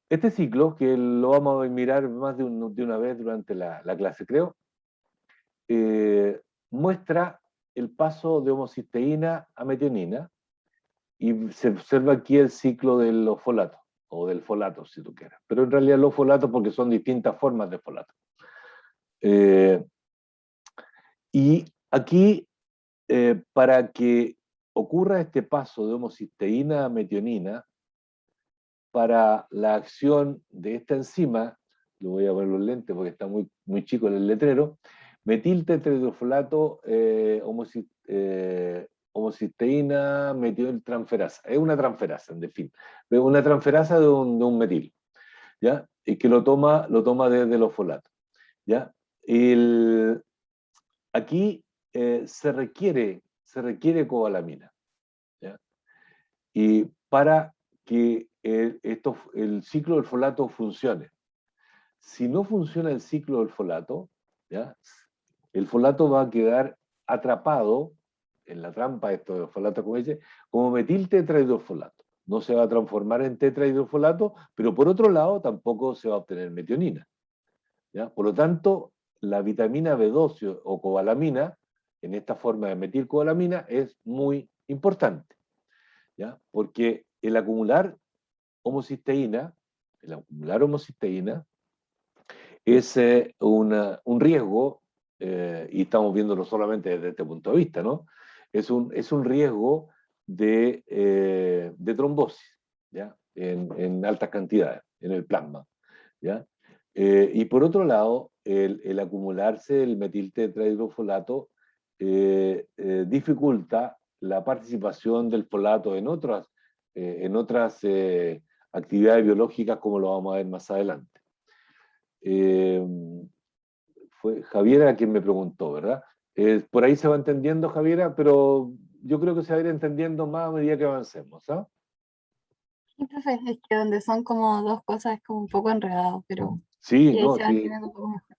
Este ciclo, que lo vamos a mirar más de una vez durante la clase, creo, muestra el paso de homocisteína a metionina, y se observa aquí el ciclo de los folatos, o del folato, si tú quieres. Pero en realidad los folatos, porque son distintas formas de folato. Y aquí, para que ocurra este paso de homocisteína a metionina, para la acción de esta enzima, lo voy a poner los lentes porque está muy, muy chico el letrero, metiltetrahidrofolato homocisteína metiltransferasa. Es una transferasa, en fin. Una transferasa de un metil, ¿ya? Y que lo toma desde los folatos. ¿ya? Aquí se requiere cobalamina, ¿ya? Y para que el ciclo del folato funcione. Si no funciona el ciclo del folato, ¿ya? El folato va a quedar atrapado en la trampa de estos folatos, como metiltetrahidrofolato. No se va a transformar en tetrahidrofolato, pero por otro lado tampoco se va a obtener metionina, ¿ya? Por lo tanto, la vitamina B12 o cobalamina, en esta forma de metilcobalamina, es muy importante, ¿ya? Porque el acumular homocisteína es un riesgo, y estamos viéndolo solamente desde este punto de vista, ¿no? Es un riesgo de trombosis, ¿ya? En altas cantidades, en el plasma, ¿ya? Y por otro lado, el acumularse el metiltetrahidrofolato dificulta la participación del folato en otras actividades biológicas, como lo vamos a ver más adelante. Fue Javiera quien me preguntó, ¿verdad? Por ahí se va entendiendo, Javiera, pero yo creo que se va a ir entendiendo más a medida que avancemos, ¿ah? Sí, profe, es que donde son como dos cosas es como un poco enredado, pero Sí, sí, ahí no, se va sí, entendiendo un poco mejor.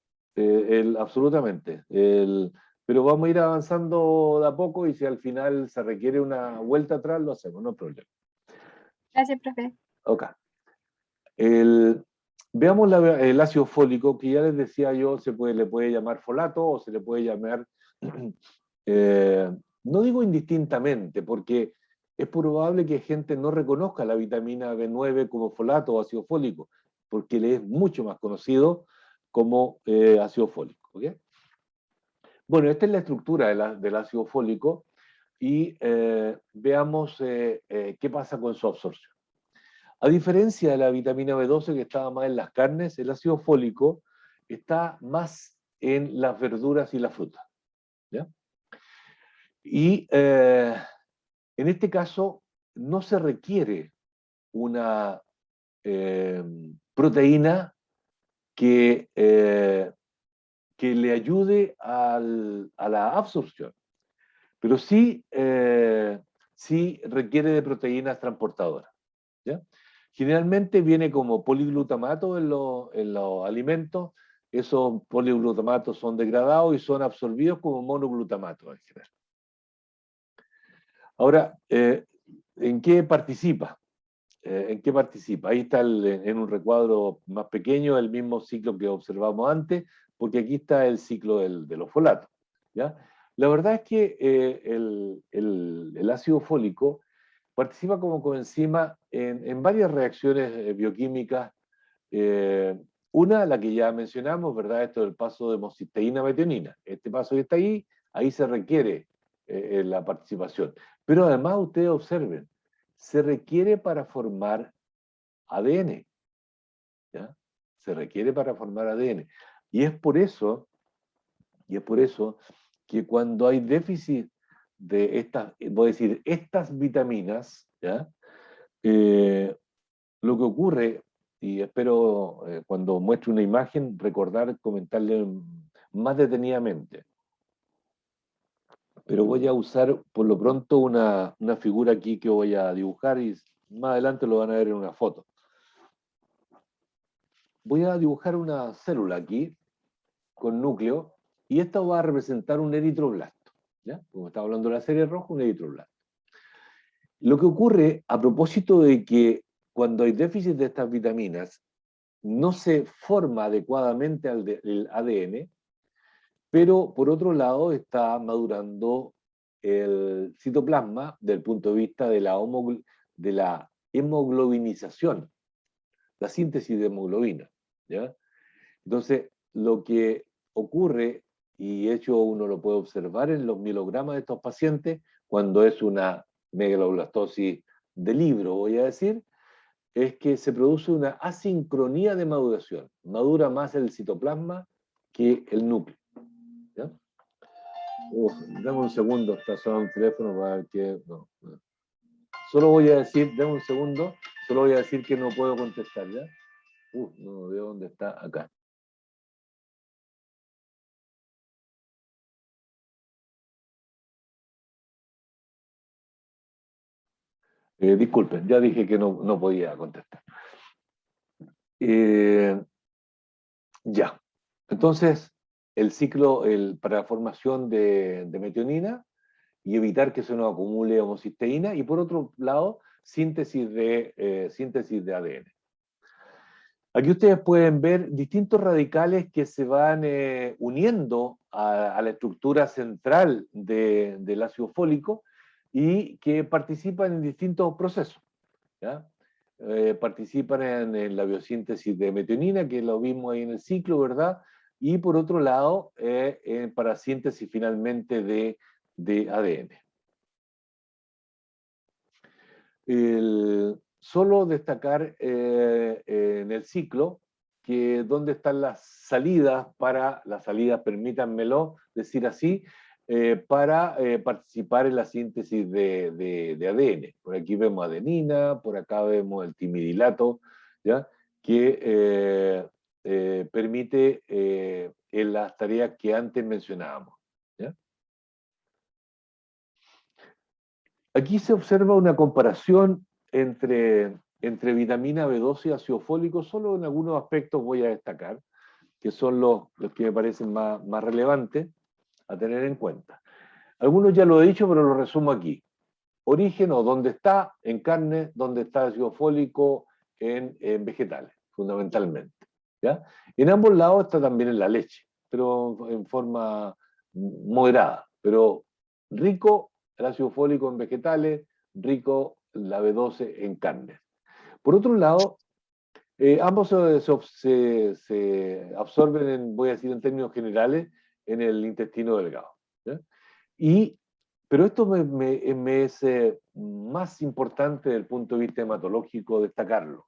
absolutamente. Pero vamos a ir avanzando de a poco y si al final se requiere una vuelta atrás, lo hacemos, no hay problema. Gracias, profe. Ok. Veamos el ácido fólico, que ya les decía yo, le puede llamar folato o se le puede llamar, no digo indistintamente, porque es probable que gente no reconozca la vitamina B9 como folato o ácido fólico, porque le es mucho más conocido como ácido fólico. ¿Okay? Bueno, esta es la estructura del ácido fólico y veamos qué pasa con su absorción. A diferencia de la vitamina B12 que estaba más en las carnes, el ácido fólico está más en las verduras y las frutas, ¿ya? Y en este caso no se requiere una proteína que le ayude a la absorción, pero sí requiere de proteínas transportadoras, ¿ya? Generalmente viene como poliglutamato en los alimentos. Esos poliglutamatos son degradados y son absorbidos como monoglutamato en general. Ahora, ¿en qué participa? ¿En qué participa? Ahí está en un recuadro más pequeño el mismo ciclo que observamos antes, porque aquí está el ciclo de los folatos, ¿ya? La verdad es que el ácido fólico participa como coenzima en varias reacciones bioquímicas. Una, la que ya mencionamos, ¿verdad? Esto del paso de homocisteína a metionina. Este paso que está ahí se requiere la participación. Pero además ustedes observen, se requiere para formar ADN, ¿ya? Se requiere para formar ADN. Y es por eso que cuando hay déficit de voy a decir, estas vitaminas, ¿ya? Lo que ocurre, y espero cuando muestre una imagen recordar comentarle más detenidamente, pero voy a usar por lo pronto una figura aquí que voy a dibujar y más adelante lo van a ver en una foto. Voy a dibujar una célula aquí con núcleo y esto va a representar un eritroblasto, ¿ya? Como estaba hablando de la serie roja, un eritroblasto. Lo que ocurre a propósito de que cuando hay déficit de estas vitaminas, no se forma adecuadamente el ADN, pero por otro lado está madurando el citoplasma desde el punto de vista de la hemoglobinización, la síntesis de hemoglobina, ¿ya? Entonces, lo que ocurre, y de hecho uno lo puede observar en los mielogramas de estos pacientes, cuando es una megaloblastosis de libro, voy a decir, es que se produce una asincronía de maduración. Madura más el citoplasma que el núcleo, ¿ya? Dame un segundo, está sonando un teléfono para que... No. Solo voy a decir, dame un segundo, solo voy a decir que no puedo contestar, ¿ya? No veo dónde está, acá. Disculpen, ya dije que no podía contestar. Ya. Entonces, el ciclo para la formación de metionina y evitar que se nos acumule homocisteína, y por otro lado, síntesis de ADN. Aquí ustedes pueden ver distintos radicales que se van uniendo a la estructura central del ácido fólico y que participan en distintos procesos, ¿ya? Participan en la biosíntesis de metionina, que lo vimos ahí en el ciclo, ¿verdad? Y por otro lado, para síntesis finalmente de ADN. Solo destacar en el ciclo que dónde están las salidas, permítanmelo decir así, para participar en la síntesis de ADN. Por aquí vemos adenina, por acá vemos el timidilato, ¿ya? Que permite en las tareas que antes mencionábamos, ¿ya? Aquí se observa una comparación entre vitamina B12 y ácido fólico. Solo en algunos aspectos voy a destacar, que son los que me parecen más relevantes a tener en cuenta. Algunos ya lo he dicho, pero lo resumo aquí. Origen o dónde está en carne, dónde está ácido fólico en vegetales, fundamentalmente, ¿ya? En ambos lados está también en la leche, pero en forma moderada, pero rico el ácido fólico en vegetales, rico la B12 en carnes. Por otro lado, ambos se absorben, voy a decir en términos generales, en el intestino delgado, ¿ya? Pero esto me es más importante desde el punto de vista hematológico destacarlo.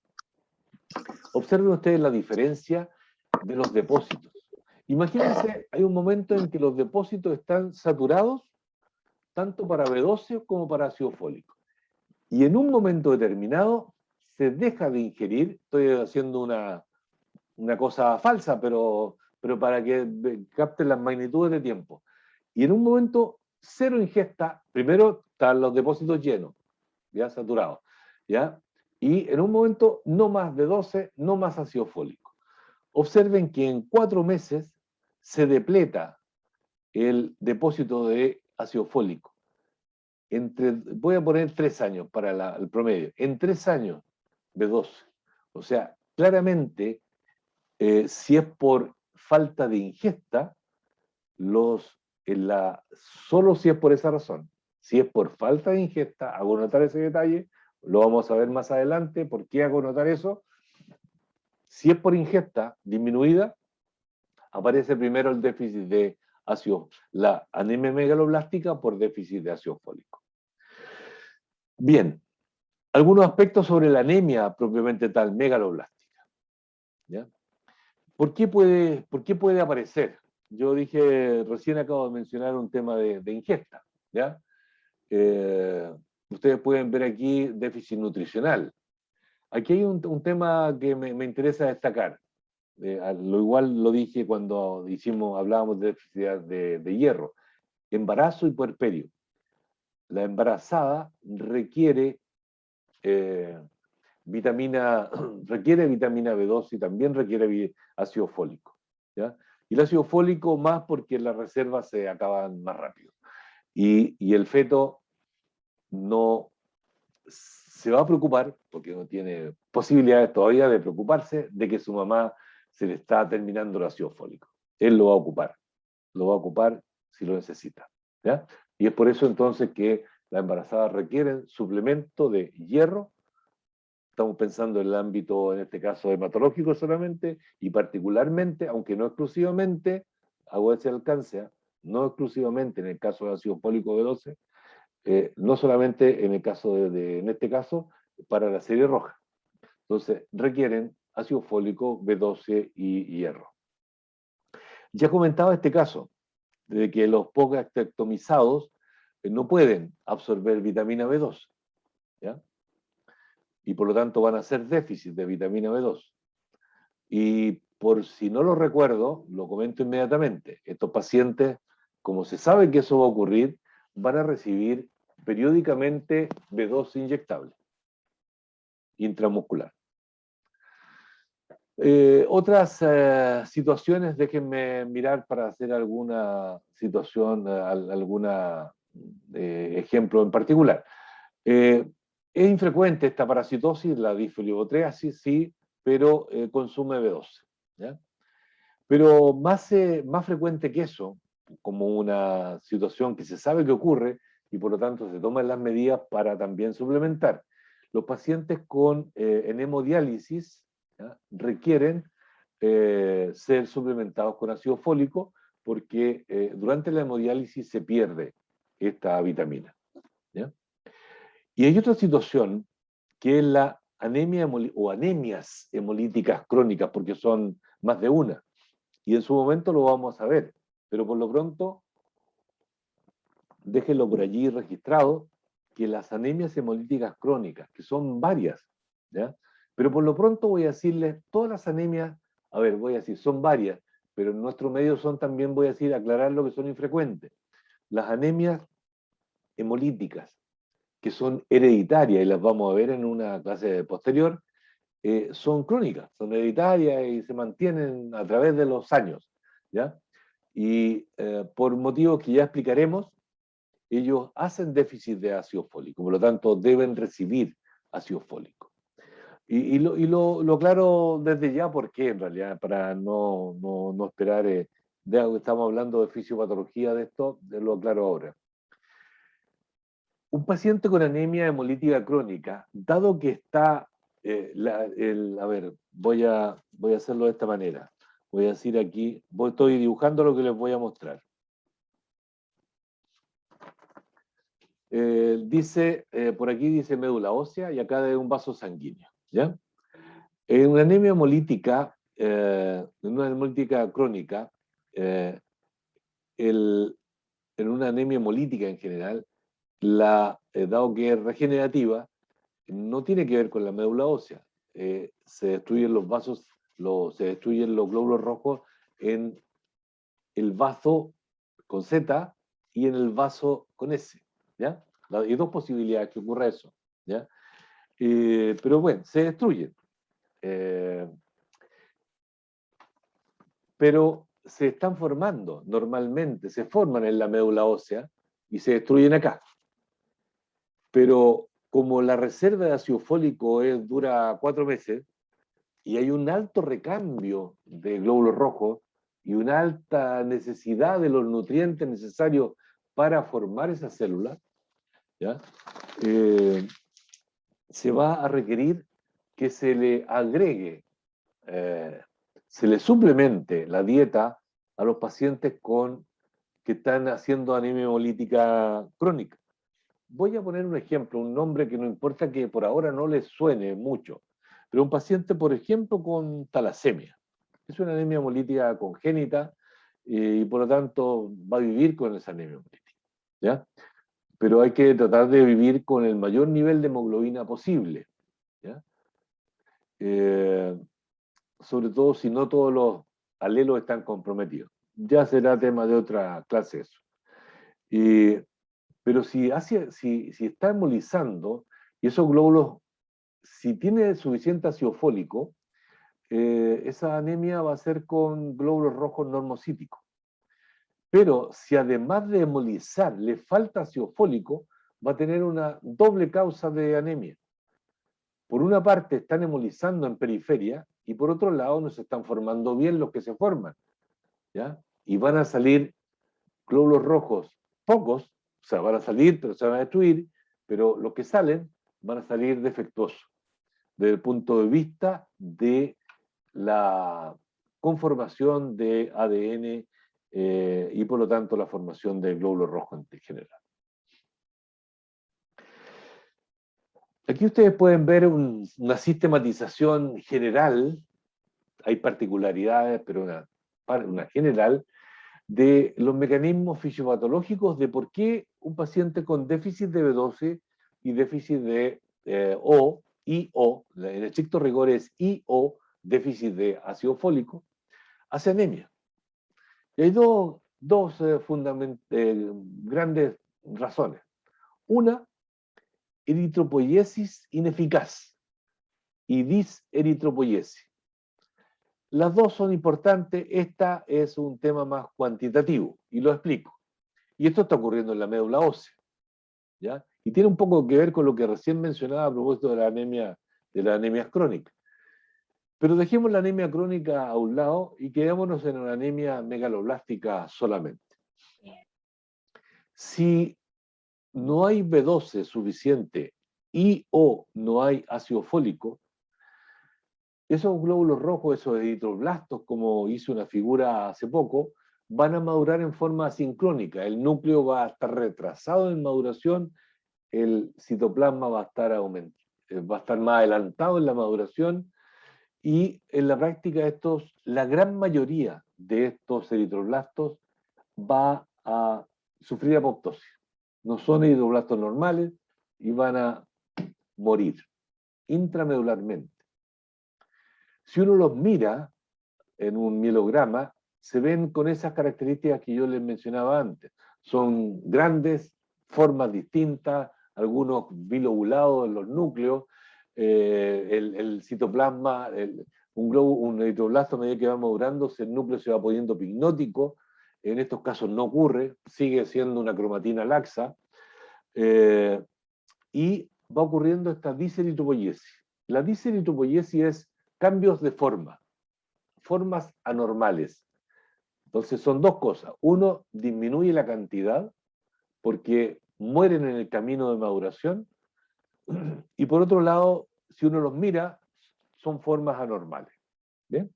Observen ustedes la diferencia de los depósitos. Imagínense, hay un momento en que los depósitos están saturados tanto para B12 como para ácido fólico. Y en un momento determinado se deja de ingerir, estoy haciendo una cosa falsa, pero para que capten las magnitudes de tiempo. Y en un momento, cero ingesta, primero están los depósitos llenos, ya saturados, ¿ya? Y en un momento, no más B12, no más ácido fólico. Observen que en 4 meses se depleta el depósito de ácido fólico. Voy a poner 3 años para el promedio. En 3 años, B12. O sea, claramente, si es por falta de ingesta, solo si es por esa razón. Si es por falta de ingesta, hago notar ese detalle, lo vamos a ver más adelante. ¿Por qué hago notar eso? Si es por ingesta disminuida, aparece primero el déficit de ácido, la anemia megaloblástica por déficit de ácido fólico. Bien, algunos aspectos sobre la anemia propiamente tal, megaloblástica, ¿ya? ¿Por qué puede aparecer? Yo recién acabo de mencionar un tema de ingesta, ¿ya? Ustedes pueden ver aquí déficit nutricional. Aquí hay un tema que me interesa destacar. Lo igual lo dije cuando hablábamos de déficit de hierro. Embarazo y puerperio. La embarazada requiere vitamina B12 y también requiere ácido fólico, ¿ya? Y el ácido fólico más porque las reservas se acaban más rápido. Y el feto no se va a preocupar, porque no tiene posibilidades todavía de preocuparse, de que su mamá se le está terminando el ácido fólico. Él lo va a ocupar si lo necesita, ¿ya? Y es por eso entonces que las embarazadas requieren suplemento de hierro. Estamos pensando en el ámbito, en este caso, hematológico solamente, y particularmente, aunque no exclusivamente, hago ese alcance, no exclusivamente en el caso de ácido fólico B12, no solamente en el caso en este caso, para la serie roja. Entonces, requieren ácido fólico, B12 y hierro. Ya comentaba este caso, de que los poco esterectomizados no pueden absorber vitamina B12, ¿ya? Y por lo tanto van a hacer déficit de vitamina B2. Y por si no lo recuerdo, lo comento inmediatamente. Estos pacientes, como se sabe que eso va a ocurrir, van a recibir periódicamente B12 inyectable, intramuscular. Otras situaciones, déjenme mirar para hacer alguna situación, alguna ejemplo en particular. Es infrecuente esta parasitosis, la difoliobotreasis, sí, pero consume B12. ¿Ya? Pero más frecuente que eso, como una situación que se sabe que ocurre y por lo tanto se toman las medidas para también suplementar. Los pacientes con hemodiálisis, ¿ya?, requieren ser suplementados con ácido fólico porque durante la hemodiálisis se pierde esta vitamina. ¿Ya? Y hay otra situación que es la anemia o anemias hemolíticas crónicas, porque son más de una. Y en su momento lo vamos a ver, pero por lo pronto déjenlo por allí registrado, que las anemias hemolíticas crónicas, que son varias, ¿ya? Pero por lo pronto voy a decirles, todas las anemias, a ver, voy a decir, son varias, pero en nuestro medio son también, voy a decir, aclarar lo que son infrecuentes. Las anemias hemolíticas, que son hereditarias, y las vamos a ver en una clase posterior, son crónicas, son hereditarias y se mantienen a través de los años, ¿ya? Y por motivos que ya explicaremos, ellos hacen déficit de ácido fólico, por lo tanto deben recibir ácido fólico. Y lo aclaro desde ya, porque en realidad, para no esperar, estamos hablando de fisiopatología de esto, lo aclaro ahora. Un paciente con anemia hemolítica crónica, dado que está, a ver, voy a hacerlo de esta manera. Voy a decir aquí, estoy dibujando lo que les voy a mostrar. Dice, por aquí dice médula ósea y acá de un vaso sanguíneo, ¿ya? En una anemia hemolítica, crónica, en una anemia hemolítica en general, dado que es regenerativa, no tiene que ver con la médula ósea. Se destruyen los vasos, se destruyen los glóbulos rojos en el vaso con Z y en el vaso con S, ¿ya? Hay dos posibilidades que ocurra eso, ¿ya? Pero bueno, se destruyen. Pero se están formando normalmente, se forman en la médula ósea y se destruyen acá. Pero como la reserva de ácido fólico dura 4 meses y hay un alto recambio de glóbulos rojos y una alta necesidad de los nutrientes necesarios para formar esas células, ¿ya? Se va a requerir que se le agregue, se le suplemente la dieta a los pacientes que están haciendo anemia hemolítica crónica. Voy a poner un ejemplo, un nombre que no importa que por ahora no les suene mucho, pero un paciente, por ejemplo, con talasemia. Es una anemia hemolítica congénita y por lo tanto va a vivir con esa anemia hemolítica, ¿ya? Pero hay que tratar de vivir con el mayor nivel de hemoglobina posible, ¿ya? Sobre todo si no todos los alelos están comprometidos. Ya será tema de otra clase eso. Pero si está hemolizando, y esos glóbulos, si tiene suficiente ácido fólico, esa anemia va a ser con glóbulos rojos normocíticos. Pero si además de hemolizar le falta ácido fólico, va a tener una doble causa de anemia. Por una parte están hemolizando en periferia y por otro lado no se están formando bien los que se forman, ¿ya? Y van a salir glóbulos rojos pocos, o sea, van a salir pero se van a destruir, pero los que salen van a salir defectuosos desde el punto de vista de la conformación de ADN y por lo tanto la formación del glóbulo rojo en general. Aquí ustedes pueden ver una sistematización general, hay particularidades, pero una general, de los mecanismos fisiopatológicos de por qué un paciente con déficit de B12 y déficit de IO, en estricto rigor es IO, déficit de ácido fólico, hace anemia. Y hay dos grandes razones. Una, eritropoiesis ineficaz y diseritropoiesis. Las dos son importantes, esta es un tema más cuantitativo, y lo explico. Y esto está ocurriendo en la médula ósea, ¿ya? Y tiene un poco que ver con lo que recién mencionaba a propósito de las anemias crónicas. Pero dejemos la anemia crónica a un lado y quedémonos en una anemia megaloblástica solamente. Si no hay B12 suficiente y o no hay ácido fólico, esos glóbulos rojos, esos eritroblastos, como hice una figura hace poco, van a madurar en forma asincrónica. El núcleo va a estar retrasado en maduración, el citoplasma va a estar más adelantado en la maduración, y en la práctica la gran mayoría de estos eritroblastos va a sufrir apoptosis. No son eritroblastos normales y van a morir intramedularmente. Si uno los mira en un mielograma, se ven con esas características que yo les mencionaba antes. Son grandes, formas distintas, algunos bilobulados en los núcleos, el citoplasma, un eritroblasto a medida que va madurando, el núcleo se va poniendo pignótico. En estos casos no ocurre, sigue siendo una cromatina laxa, y va ocurriendo esta diseritropoiesis. La diseritropoiesis es cambios de formas anormales. Entonces son dos cosas. Uno, disminuye la cantidad porque mueren en el camino de maduración, y por otro lado, si uno los mira, son formas anormales. ¿Bien?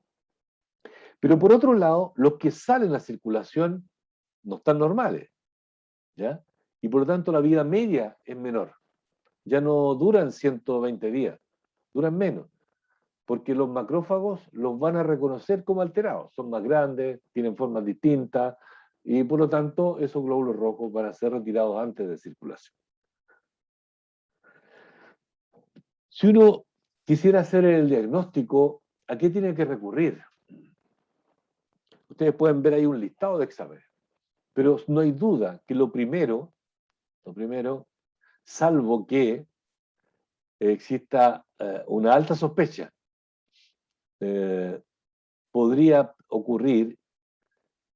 Pero por otro lado, los que salen a circulación no están normales, ¿ya? Y por lo tanto la vida media es menor. Ya no duran 120 días, duran menos, porque los macrófagos los van a reconocer como alterados. Son más grandes, tienen formas distintas, y por lo tanto esos glóbulos rojos van a ser retirados antes de circulación. Si uno quisiera hacer el diagnóstico, ¿a qué tiene que recurrir? Ustedes pueden ver ahí un listado de exámenes, pero no hay duda que lo primero, salvo que exista una alta sospecha, podría ocurrir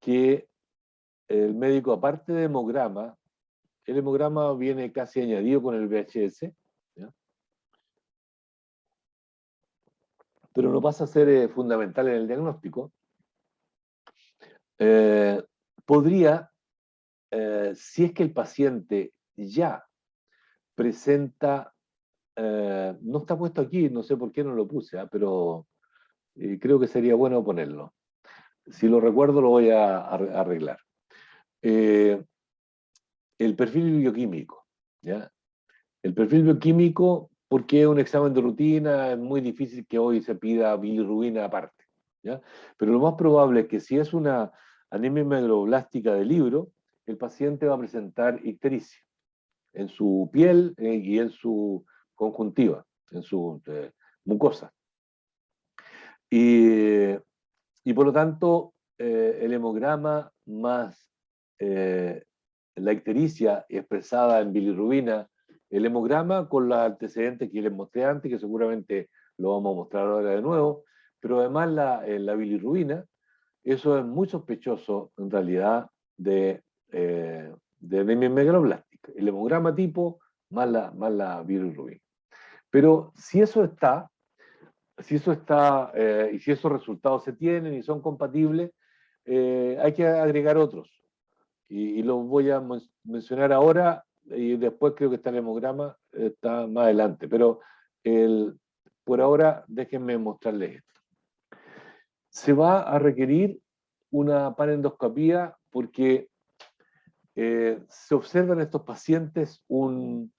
que el médico, aparte de hemograma, el hemograma viene casi añadido con el VHS, ¿ya? Pero no pasa a ser fundamental en el diagnóstico. Podría, si es que el paciente ya presenta, no está puesto aquí, no sé por qué no lo puse, pero creo que sería bueno ponerlo. Si lo recuerdo lo voy a arreglar. El perfil bioquímico, ¿ya? El perfil bioquímico, porque es un examen de rutina, es muy difícil que hoy se pida bilirrubina aparte, ¿ya? Pero lo más probable es que si es una anemia megaloblástica de libro, el paciente va a presentar ictericia en su piel y en su conjuntiva, en su mucosa. Y por lo tanto, el hemograma más la ictericia expresada en bilirrubina, el hemograma con los antecedentes que les mostré antes, que seguramente lo vamos a mostrar ahora de nuevo, pero además la bilirrubina, eso es muy sospechoso en realidad de anemia megaloblástica. El hemograma tipo más la bilirrubina. Pero si eso está, y si esos resultados se tienen y son compatibles, hay que agregar otros. Y los voy a mencionar ahora, y después creo que está el hemograma, está más adelante. Pero por ahora déjenme mostrarles esto. Se va a requerir una panendoscopía porque se observa en estos pacientes un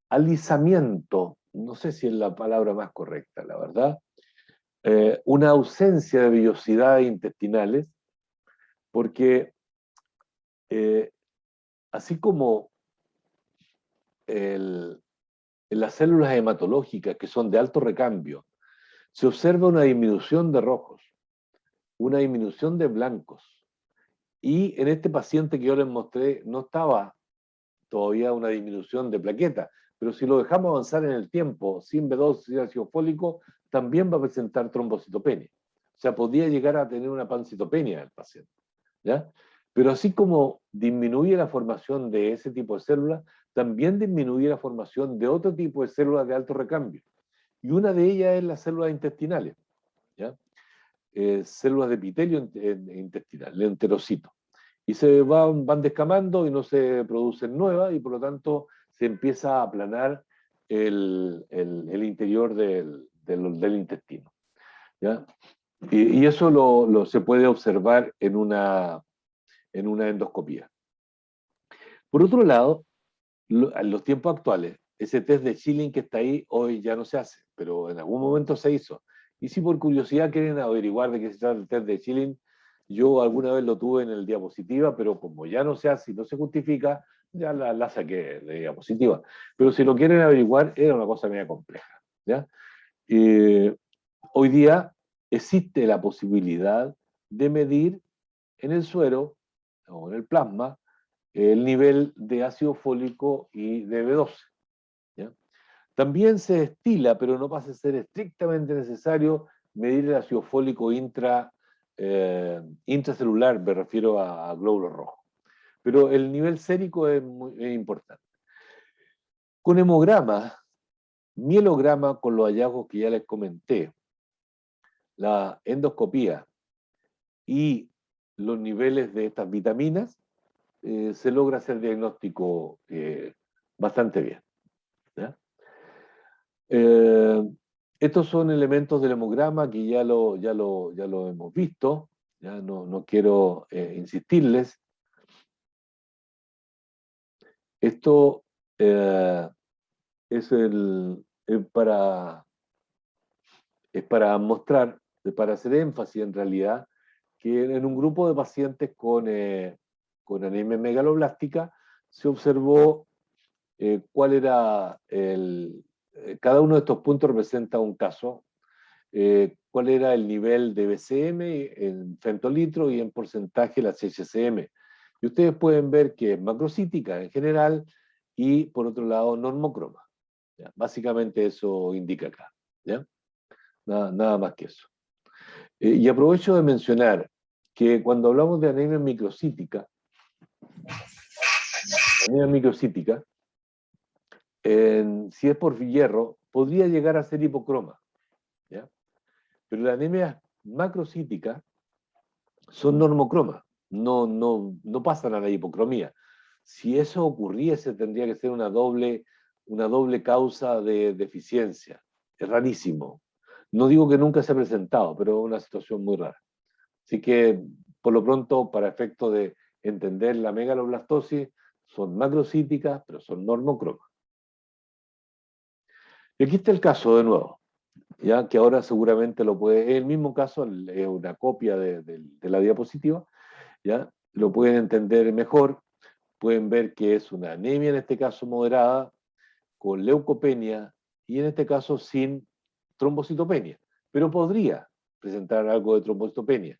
alisamiento, no sé si es la palabra más correcta, la verdad, una ausencia de vellosidades intestinales, porque así como en las células hematológicas, que son de alto recambio, se observa una disminución de rojos, una disminución de blancos, y en este paciente que yo les mostré no estaba todavía una disminución de plaquetas, pero si lo dejamos avanzar en el tiempo, sin B12, sin ácido fólico, también va a presentar trombocitopenia. O sea, podría llegar a tener una pancitopenia el paciente, ¿ya? Pero así como disminuye la formación de ese tipo de células, también disminuye la formación de otro tipo de células de alto recambio. Y una de ellas es las células intestinales, ¿ya? Células de epitelio intestinal, el enterocito. Y se van descamando y no se producen nuevas, y por lo tanto se empieza a aplanar el interior del intestino, ¿ya? Y eso se puede observar en una endoscopía. Por otro lado, en los tiempos actuales, ese test de Schilling que está ahí hoy ya no se hace, pero en algún momento se hizo. Y si por curiosidad quieren averiguar de qué se trata el test de Schilling, yo alguna vez lo tuve en el diapositiva, pero como ya no se hace y no se justifica, ya la saqué de diapositiva. Pero si lo quieren averiguar, era una cosa media compleja, ¿ya? Hoy día existe la posibilidad de medir en el suero o en el plasma el nivel de ácido fólico y de B12, ¿ya? También se destila, pero no pasa a ser estrictamente necesario medir el ácido fólico intracelular, me refiero a glóbulos rojos. Pero el nivel sérico es importante. Con hemograma, mielograma, con los hallazgos que ya les comenté, la endoscopía y los niveles de estas vitaminas, se logra hacer diagnóstico bastante bien, ¿ya? Estos son elementos del hemograma que ya lo hemos visto, ya no quiero insistirles. Esto es para mostrar, para hacer énfasis en realidad, que en un grupo de pacientes con anemia megaloblástica se observó cuál era cada uno de estos puntos representa un caso, cuál era el nivel de BCM en femtolitro y en porcentaje la CHCM. Y ustedes pueden ver que es macrocítica en general y por otro lado normocroma, ¿ya? Básicamente eso indica acá, ¿ya? Nada más que eso. Y aprovecho de mencionar que cuando hablamos de anemia microcítica, si es por hierro, podría llegar a ser hipocroma, ¿ya? Pero las anemias macrocíticas son normocromas, no pasan a la hipocromía. Si eso ocurriese, tendría que ser una doble causa de deficiencia. Es rarísimo. No digo que nunca se ha presentado, pero es una situación muy rara. Así que, por lo pronto, para efecto de entender la megaloblastosis, son macrocíticas, pero son normocromas. Y aquí está el caso de nuevo, ya que ahora seguramente es el mismo caso, es una copia de la diapositiva, ya lo pueden entender mejor, pueden ver que es una anemia en este caso moderada, con leucopenia y en este caso sin trombocitopenia, pero podría presentar algo de trombocitopenia.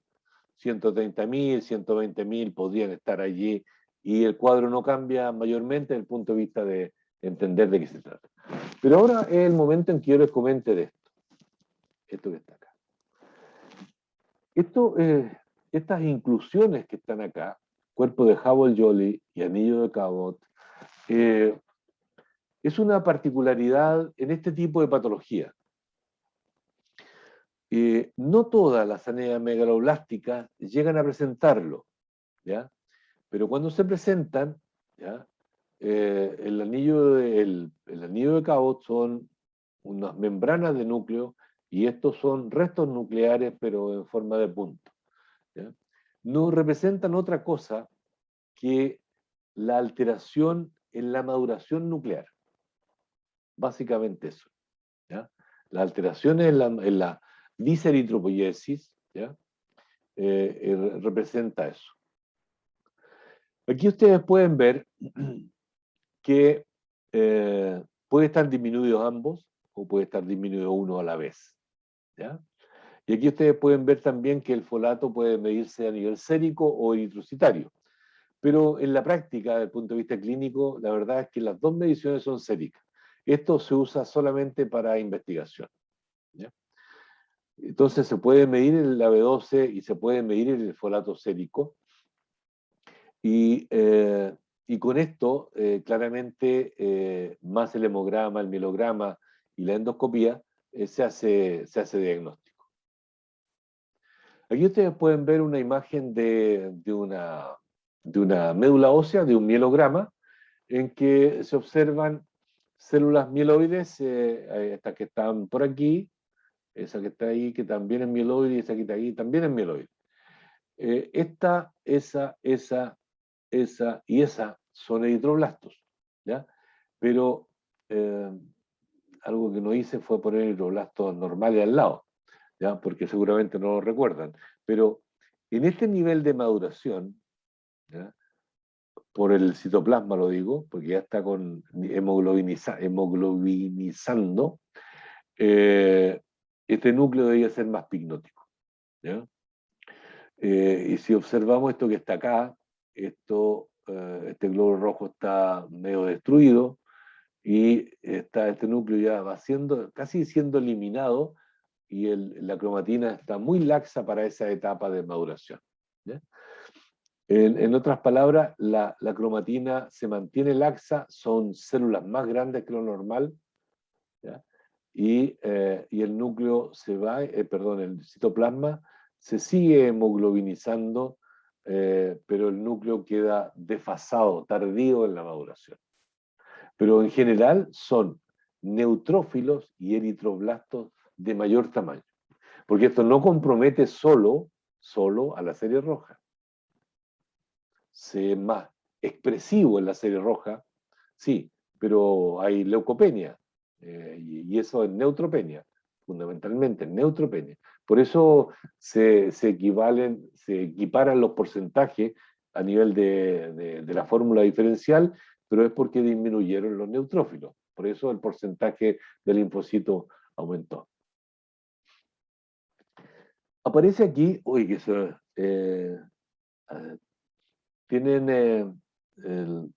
130.000, 120.000 podrían estar allí y el cuadro no cambia mayormente desde el punto de vista de entender de qué se trata. Pero ahora es el momento en que yo les comente de esto que está acá. Estas inclusiones que están acá, cuerpo de Hubble-Jolly y anillo de Cabot, es una particularidad en este tipo de patología. No todas las anemias megaloblásticas llegan a presentarlo, ¿ya? Pero cuando se presentan, ¿ya? El anillo de Cabot son unas membranas de núcleo y estos son restos nucleares pero en forma de punto, ¿ya? No representan otra cosa que la alteración en la maduración nuclear. Básicamente eso, ¿ya? La alteración en la diseritropoiesis, ¿ya? Representa eso. Aquí ustedes pueden ver que puede estar disminuidos ambos o puede estar disminuido uno a la vez, ¿ya? Y aquí ustedes pueden ver también que el folato puede medirse a nivel sérico o eritrocitario. Pero en la práctica, desde el punto de vista clínico, la verdad es que las dos mediciones son séricas. Esto se usa solamente para investigación, ¿ya? Entonces se puede medir la B12 y se puede medir el folato sérico. Y con esto, claramente, más el hemograma, el mielograma y la endoscopía, se hace diagnóstico. Aquí ustedes pueden ver una imagen de una médula ósea, de un mielograma, en que se observan células mieloides, estas que están por aquí, esa que está ahí, que también es mieloide, y esa que está ahí, también es mieloide. Esta, esa y esa son eritroblastos, ¿ya? Pero algo que no hice fue poner eritroblastos normales al lado, ¿ya? Porque seguramente no lo recuerdan. Pero en este nivel de maduración, ¿ya? Por el citoplasma lo digo, porque ya está con hemoglobinizando, este núcleo debería ser más pignótico, ¿ya? Y si observamos esto que está acá, este glóbulo rojo está medio destruido y este núcleo ya va casi siendo eliminado, y la cromatina está muy laxa para esa etapa de maduración, ¿ya? En otras palabras, la cromatina se mantiene laxa, son células más grandes que lo normal, ¿ya? Y el núcleo se va, el citoplasma se sigue hemoglobinizando, pero el núcleo queda desfasado, tardío en la maduración. Pero en general son neutrófilos y eritroblastos de mayor tamaño, porque esto no compromete solo a la serie roja. Se es más expresivo en la serie roja, sí, pero hay leucopenia, y eso es neutropenia, fundamentalmente neutropenia. Por eso se equiparan los porcentajes a nivel de la fórmula diferencial, pero es porque disminuyeron los neutrófilos. Por eso el porcentaje de linfocitos aumentó. Aparece aquí, uy, que se...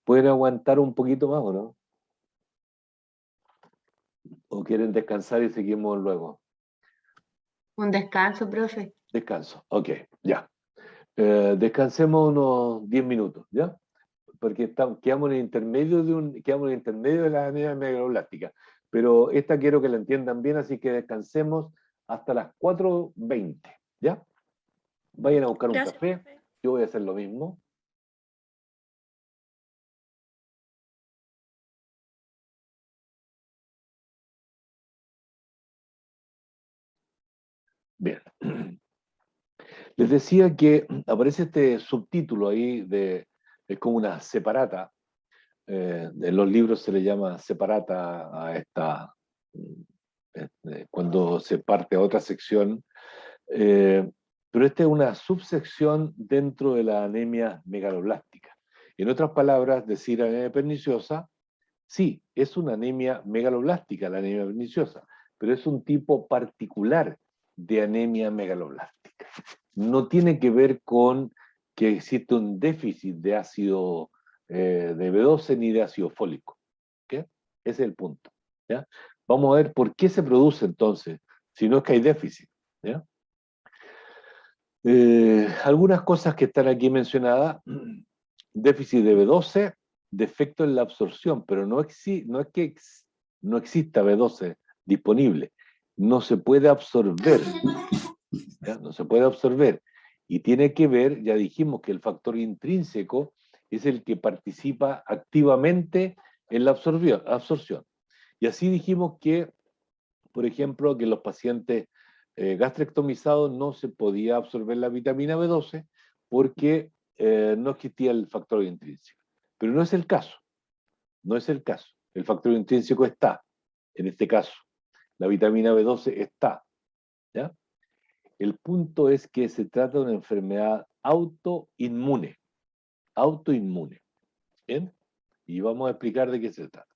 ¿pueden aguantar un poquito más o no? ¿O quieren descansar y seguimos luego? Un descanso, profe. Descanso, ok, ya. Descansemos unos 10 minutos, ¿ya? Porque quedamos en el intermedio de la anemia megaloblástica. Pero esta quiero que la entiendan bien, así que descansemos hasta las 4:20, ¿ya? Vayan a buscar un Gracias, café, profe. yo voy a hacer lo mismo. Bien. Les decía que aparece este subtítulo ahí, es como una separata. En los libros se le llama separata a esta, cuando se parte a otra sección. Pero esta es una subsección dentro de la anemia megaloblástica. En otras palabras, decir anemia perniciosa, sí, es una anemia megaloblástica, la anemia perniciosa, pero es un tipo particular de anemia megaloblástica. No tiene que ver con que existe un déficit de ácido de B12 ni de ácido fólico, ¿okay? Ese es el punto, ¿ya? Vamos a ver por qué se produce entonces, si no es que hay déficit, ¿ya? Algunas cosas que están aquí mencionadas: déficit de B12, defecto en la absorción, pero no es que no exista B12 disponible, no se puede absorber, ¿ya? No se puede absorber, y tiene que ver, ya dijimos que el factor intrínseco es el que participa activamente en la absorción. Y así dijimos que, por ejemplo, que los pacientes gastrectomizados no se podía absorber la vitamina B12 porque no existía el factor intrínseco. Pero no es el caso, no es el caso. El factor intrínseco está, en este caso. La vitamina B12 está, ¿ya? El punto es que se trata de una enfermedad autoinmune, ¿bien? Y vamos a explicar de qué se trata.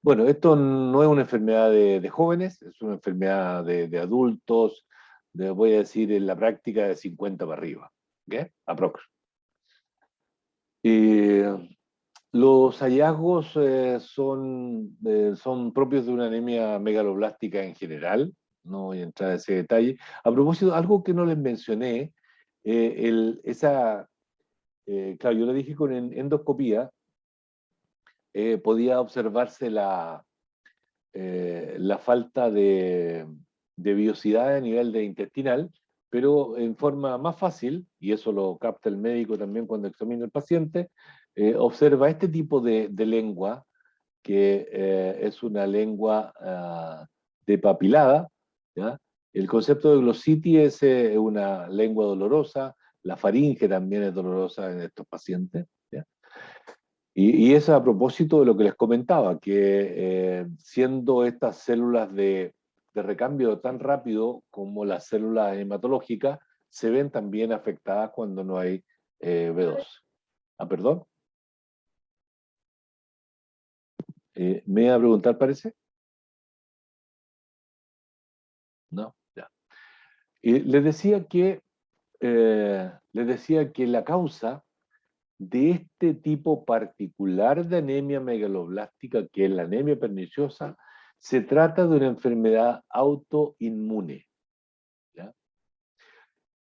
Bueno, esto no es una enfermedad de jóvenes, es una enfermedad de adultos, voy a decir en la práctica de 50 para arriba, ¿ok? Aprox. Los hallazgos son propios de una anemia megaloblástica en general, no voy a entrar en ese detalle. A propósito, algo que no les mencioné, claro, yo le dije con endoscopía, podía observarse la falta de vellosidad a nivel de intestinal, pero en forma más fácil, y eso lo capta el médico también cuando examina al paciente, observa este tipo de lengua, que es una lengua depapilada, ¿ya? El concepto de glositis es una lengua dolorosa, la faringe también es dolorosa en estos pacientes, ¿ya? Y es a propósito de lo que les comentaba, que siendo estas células de recambio tan rápido como las células hematológicas, se ven también afectadas cuando no hay B12. Ah, perdón. ¿Me iba a preguntar, parece? No, ya. Les decía que la causa de este tipo particular de anemia megaloblástica, que es la anemia perniciosa, se trata de una enfermedad autoinmune, ¿ya?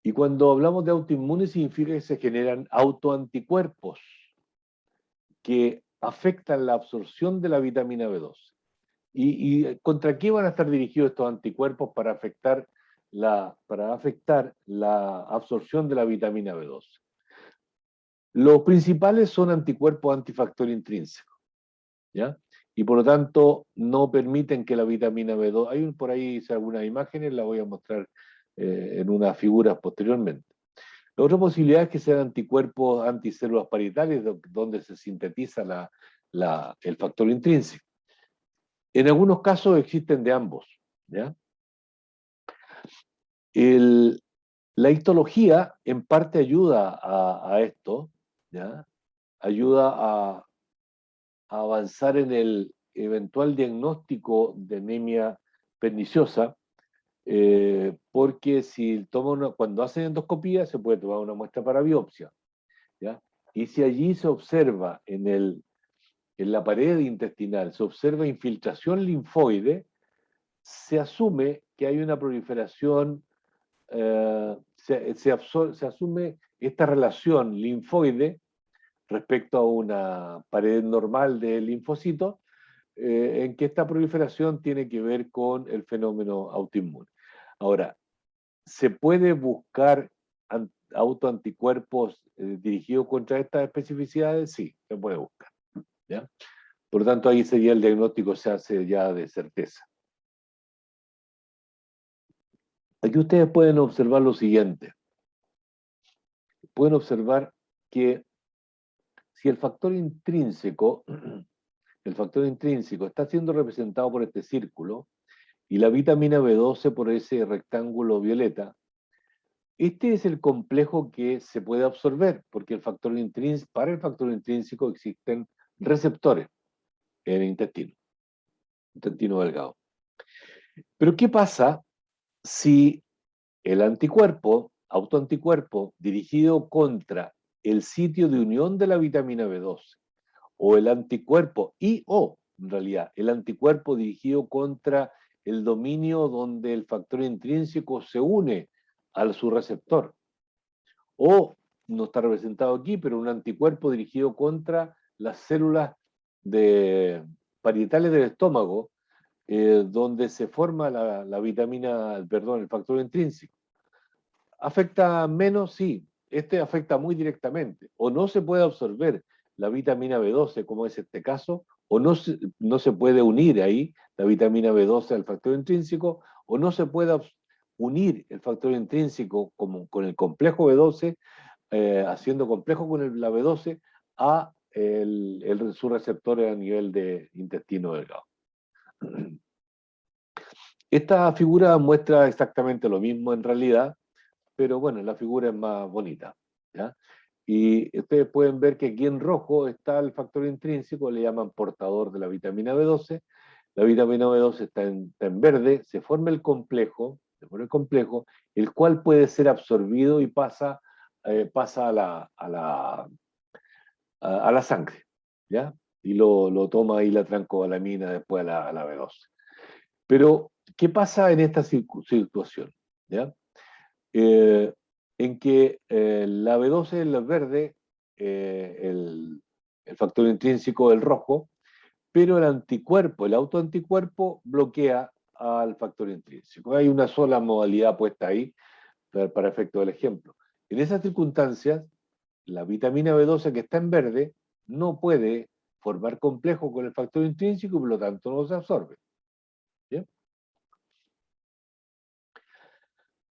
Y cuando hablamos de autoinmune significa que se generan autoanticuerpos que afectan la absorción de la vitamina B12. ¿Y contra qué van a estar dirigidos estos anticuerpos para afectar la absorción de la vitamina B12? Los principales son anticuerpos antifactor intrínseco, ¿ya? Y por lo tanto no permiten que la vitamina B12, hay por ahí algunas imágenes, las voy a mostrar en unas figuras posteriormente. La otra posibilidad es que sean anticuerpos anticélulas parietales, donde se sintetiza el factor intrínseco. En algunos casos existen de ambos, ¿ya? La histología en parte ayuda a esto, ¿ya? Ayuda a avanzar en el eventual diagnóstico de anemia perniciosa, porque si cuando hacen endoscopía se puede tomar una muestra para biopsia, ¿ya? Y si allí se observa en la pared intestinal, se observa infiltración linfoide, se asume que hay una proliferación, se asume esta relación linfoide respecto a una pared normal de linfocitos, en que esta proliferación tiene que ver con el fenómeno autoinmune. Ahora, ¿se puede buscar autoanticuerpos dirigidos contra estas especificidades? Sí, se puede buscar, ¿ya? Por lo tanto, ahí sería el diagnóstico, se hace ya de certeza. Aquí ustedes pueden observar lo siguiente. Pueden observar que si el factor intrínseco está siendo representado por este círculo y la vitamina B12 por ese rectángulo violeta, este es el complejo que se puede absorber, porque para el factor intrínseco existen receptores en el intestino delgado. Pero ¿qué pasa si el autoanticuerpo dirigido contra el sitio de unión de la vitamina B12, o el anticuerpo en realidad, el anticuerpo dirigido contra el dominio donde el factor intrínseco se une a su receptor, o no está representado aquí, pero un anticuerpo dirigido contra las células parietales del estómago, donde se forma el factor intrínseco. ¿Afecta menos? Sí. Este afecta muy directamente. O no se puede absorber la vitamina B12, como es este caso, o no se puede unir ahí la vitamina B12 al factor intrínseco, o no se puede unir el factor intrínseco con el complejo B12, haciendo complejo con la B12 a sus receptores a nivel de intestino delgado. Esta figura muestra exactamente lo mismo en realidad, pero bueno, la figura es más bonita, ¿ya? Y ustedes pueden ver que aquí en rojo está el factor intrínseco, le llaman portador de la vitamina B12. La vitamina B12 está en verde, se forma el complejo, el cual puede ser absorbido y pasa a a la sangre, ¿ya? Y lo toma ahí la trancobalamina después a la B12. Pero, ¿qué pasa en esta situación? ¿Ya? En que la B12 es el verde, el factor intrínseco el rojo, pero el anticuerpo, el autoanticuerpo, bloquea al factor intrínseco. Hay una sola modalidad puesta ahí para efecto del ejemplo. En esas circunstancias, la vitamina B12 que está en verde no puede formar complejo con el factor intrínseco y por lo tanto no se absorbe. ¿Bien?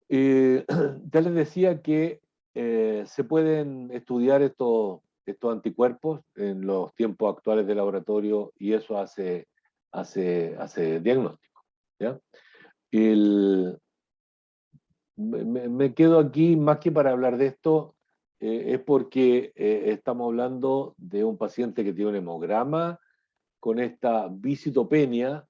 Ya les decía que se pueden estudiar estos anticuerpos en los tiempos actuales de laboratorio y eso hace diagnóstico. ¿Ya? Me quedo aquí más que para hablar de esto, es porque estamos hablando de un paciente que tiene un hemograma con esta visitopenia,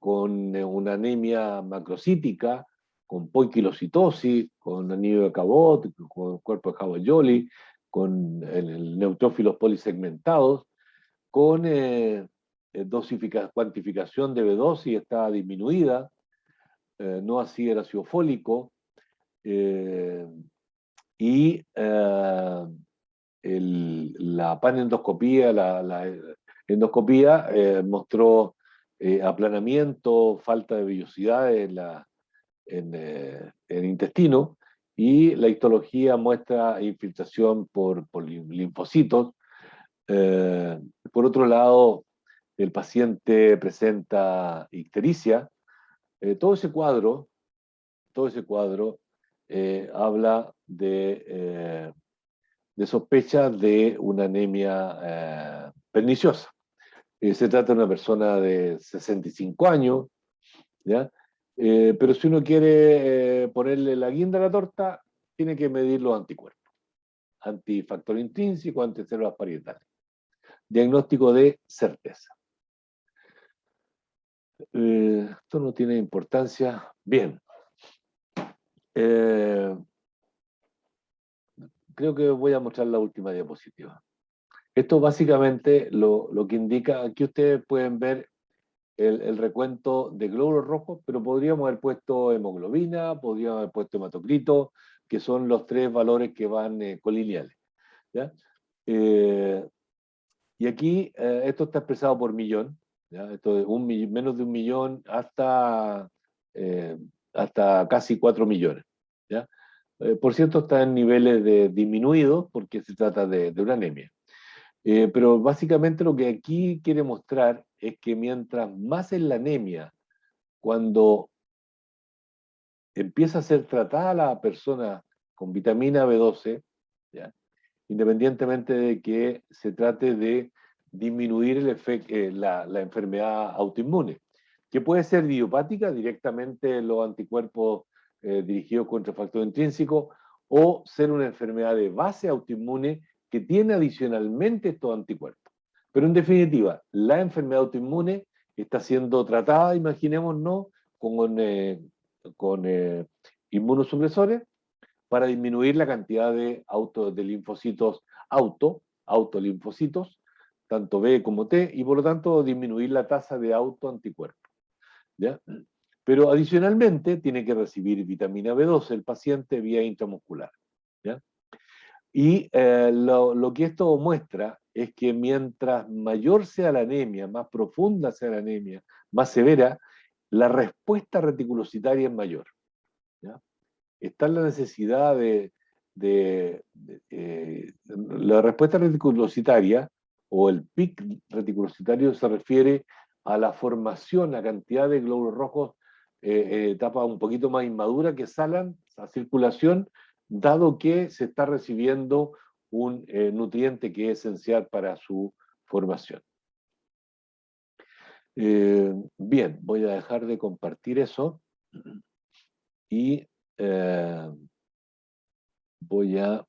con una anemia macrocítica, con poiquilocitosis, con anillo de Cabot, con cuerpo de Howell-Jolly, con neutrófilos polisegmentados, con cuantificación de B12 está disminuida, no así el ácido fólico, y la panendoscopía, la endoscopía mostró aplanamiento, falta de vellosidad en el intestino, y la histología muestra infiltración por linfocitos. Por otro lado, el paciente presenta ictericia. Todo ese cuadro habla de sospecha de una anemia perniciosa. Se trata de una persona de 65 años, ¿ya? Pero si uno quiere ponerle la guinda a la torta, tiene que medir los anticuerpos. Antifactor intrínseco, anticélulas parietales. Diagnóstico de certeza. Esto no tiene importancia. Bien. Creo que voy a mostrar la última diapositiva. Esto básicamente lo que indica, aquí ustedes pueden ver el recuento de glóbulos rojos, pero podríamos haber puesto hemoglobina, podríamos haber puesto hematocrito, que son los tres valores que van colineales. ¿Ya? Y aquí esto está expresado por millón, ¿ya? Esto es menos de 1 millón hasta casi 4 millones. ¿Ya? Por cierto, está en niveles disminuidos porque se trata de una anemia. Pero básicamente lo que aquí quiere mostrar es que mientras más es la anemia, cuando empieza a ser tratada la persona con vitamina B12, ¿ya? Independientemente de que se trate de disminuir la enfermedad autoinmune, que puede ser idiopática, directamente los anticuerpos dirigidos contra el factor intrínseco, o ser una enfermedad de base autoinmune que tiene adicionalmente estos anticuerpos. Pero en definitiva, la enfermedad autoinmune está siendo tratada, imaginémonos, con inmunosupresores para disminuir la cantidad de linfocitos autolinfocitos, tanto B como T, y por lo tanto disminuir la tasa de autoanticuerpos. ¿Ya? Pero adicionalmente tiene que recibir vitamina B12 el paciente vía intramuscular. ¿Ya? Y lo que esto muestra es que mientras mayor sea la anemia, más profunda sea la anemia, más severa, la respuesta reticulocitaria es mayor. ¿Ya? Está la necesidad la respuesta reticulocitaria o el pic reticulocitario se refiere a la formación, la cantidad de glóbulos rojos etapa un poquito más inmadura que salen a circulación, dado que se está recibiendo un nutriente que es esencial para su formación. Bien, voy a dejar de compartir eso y voy a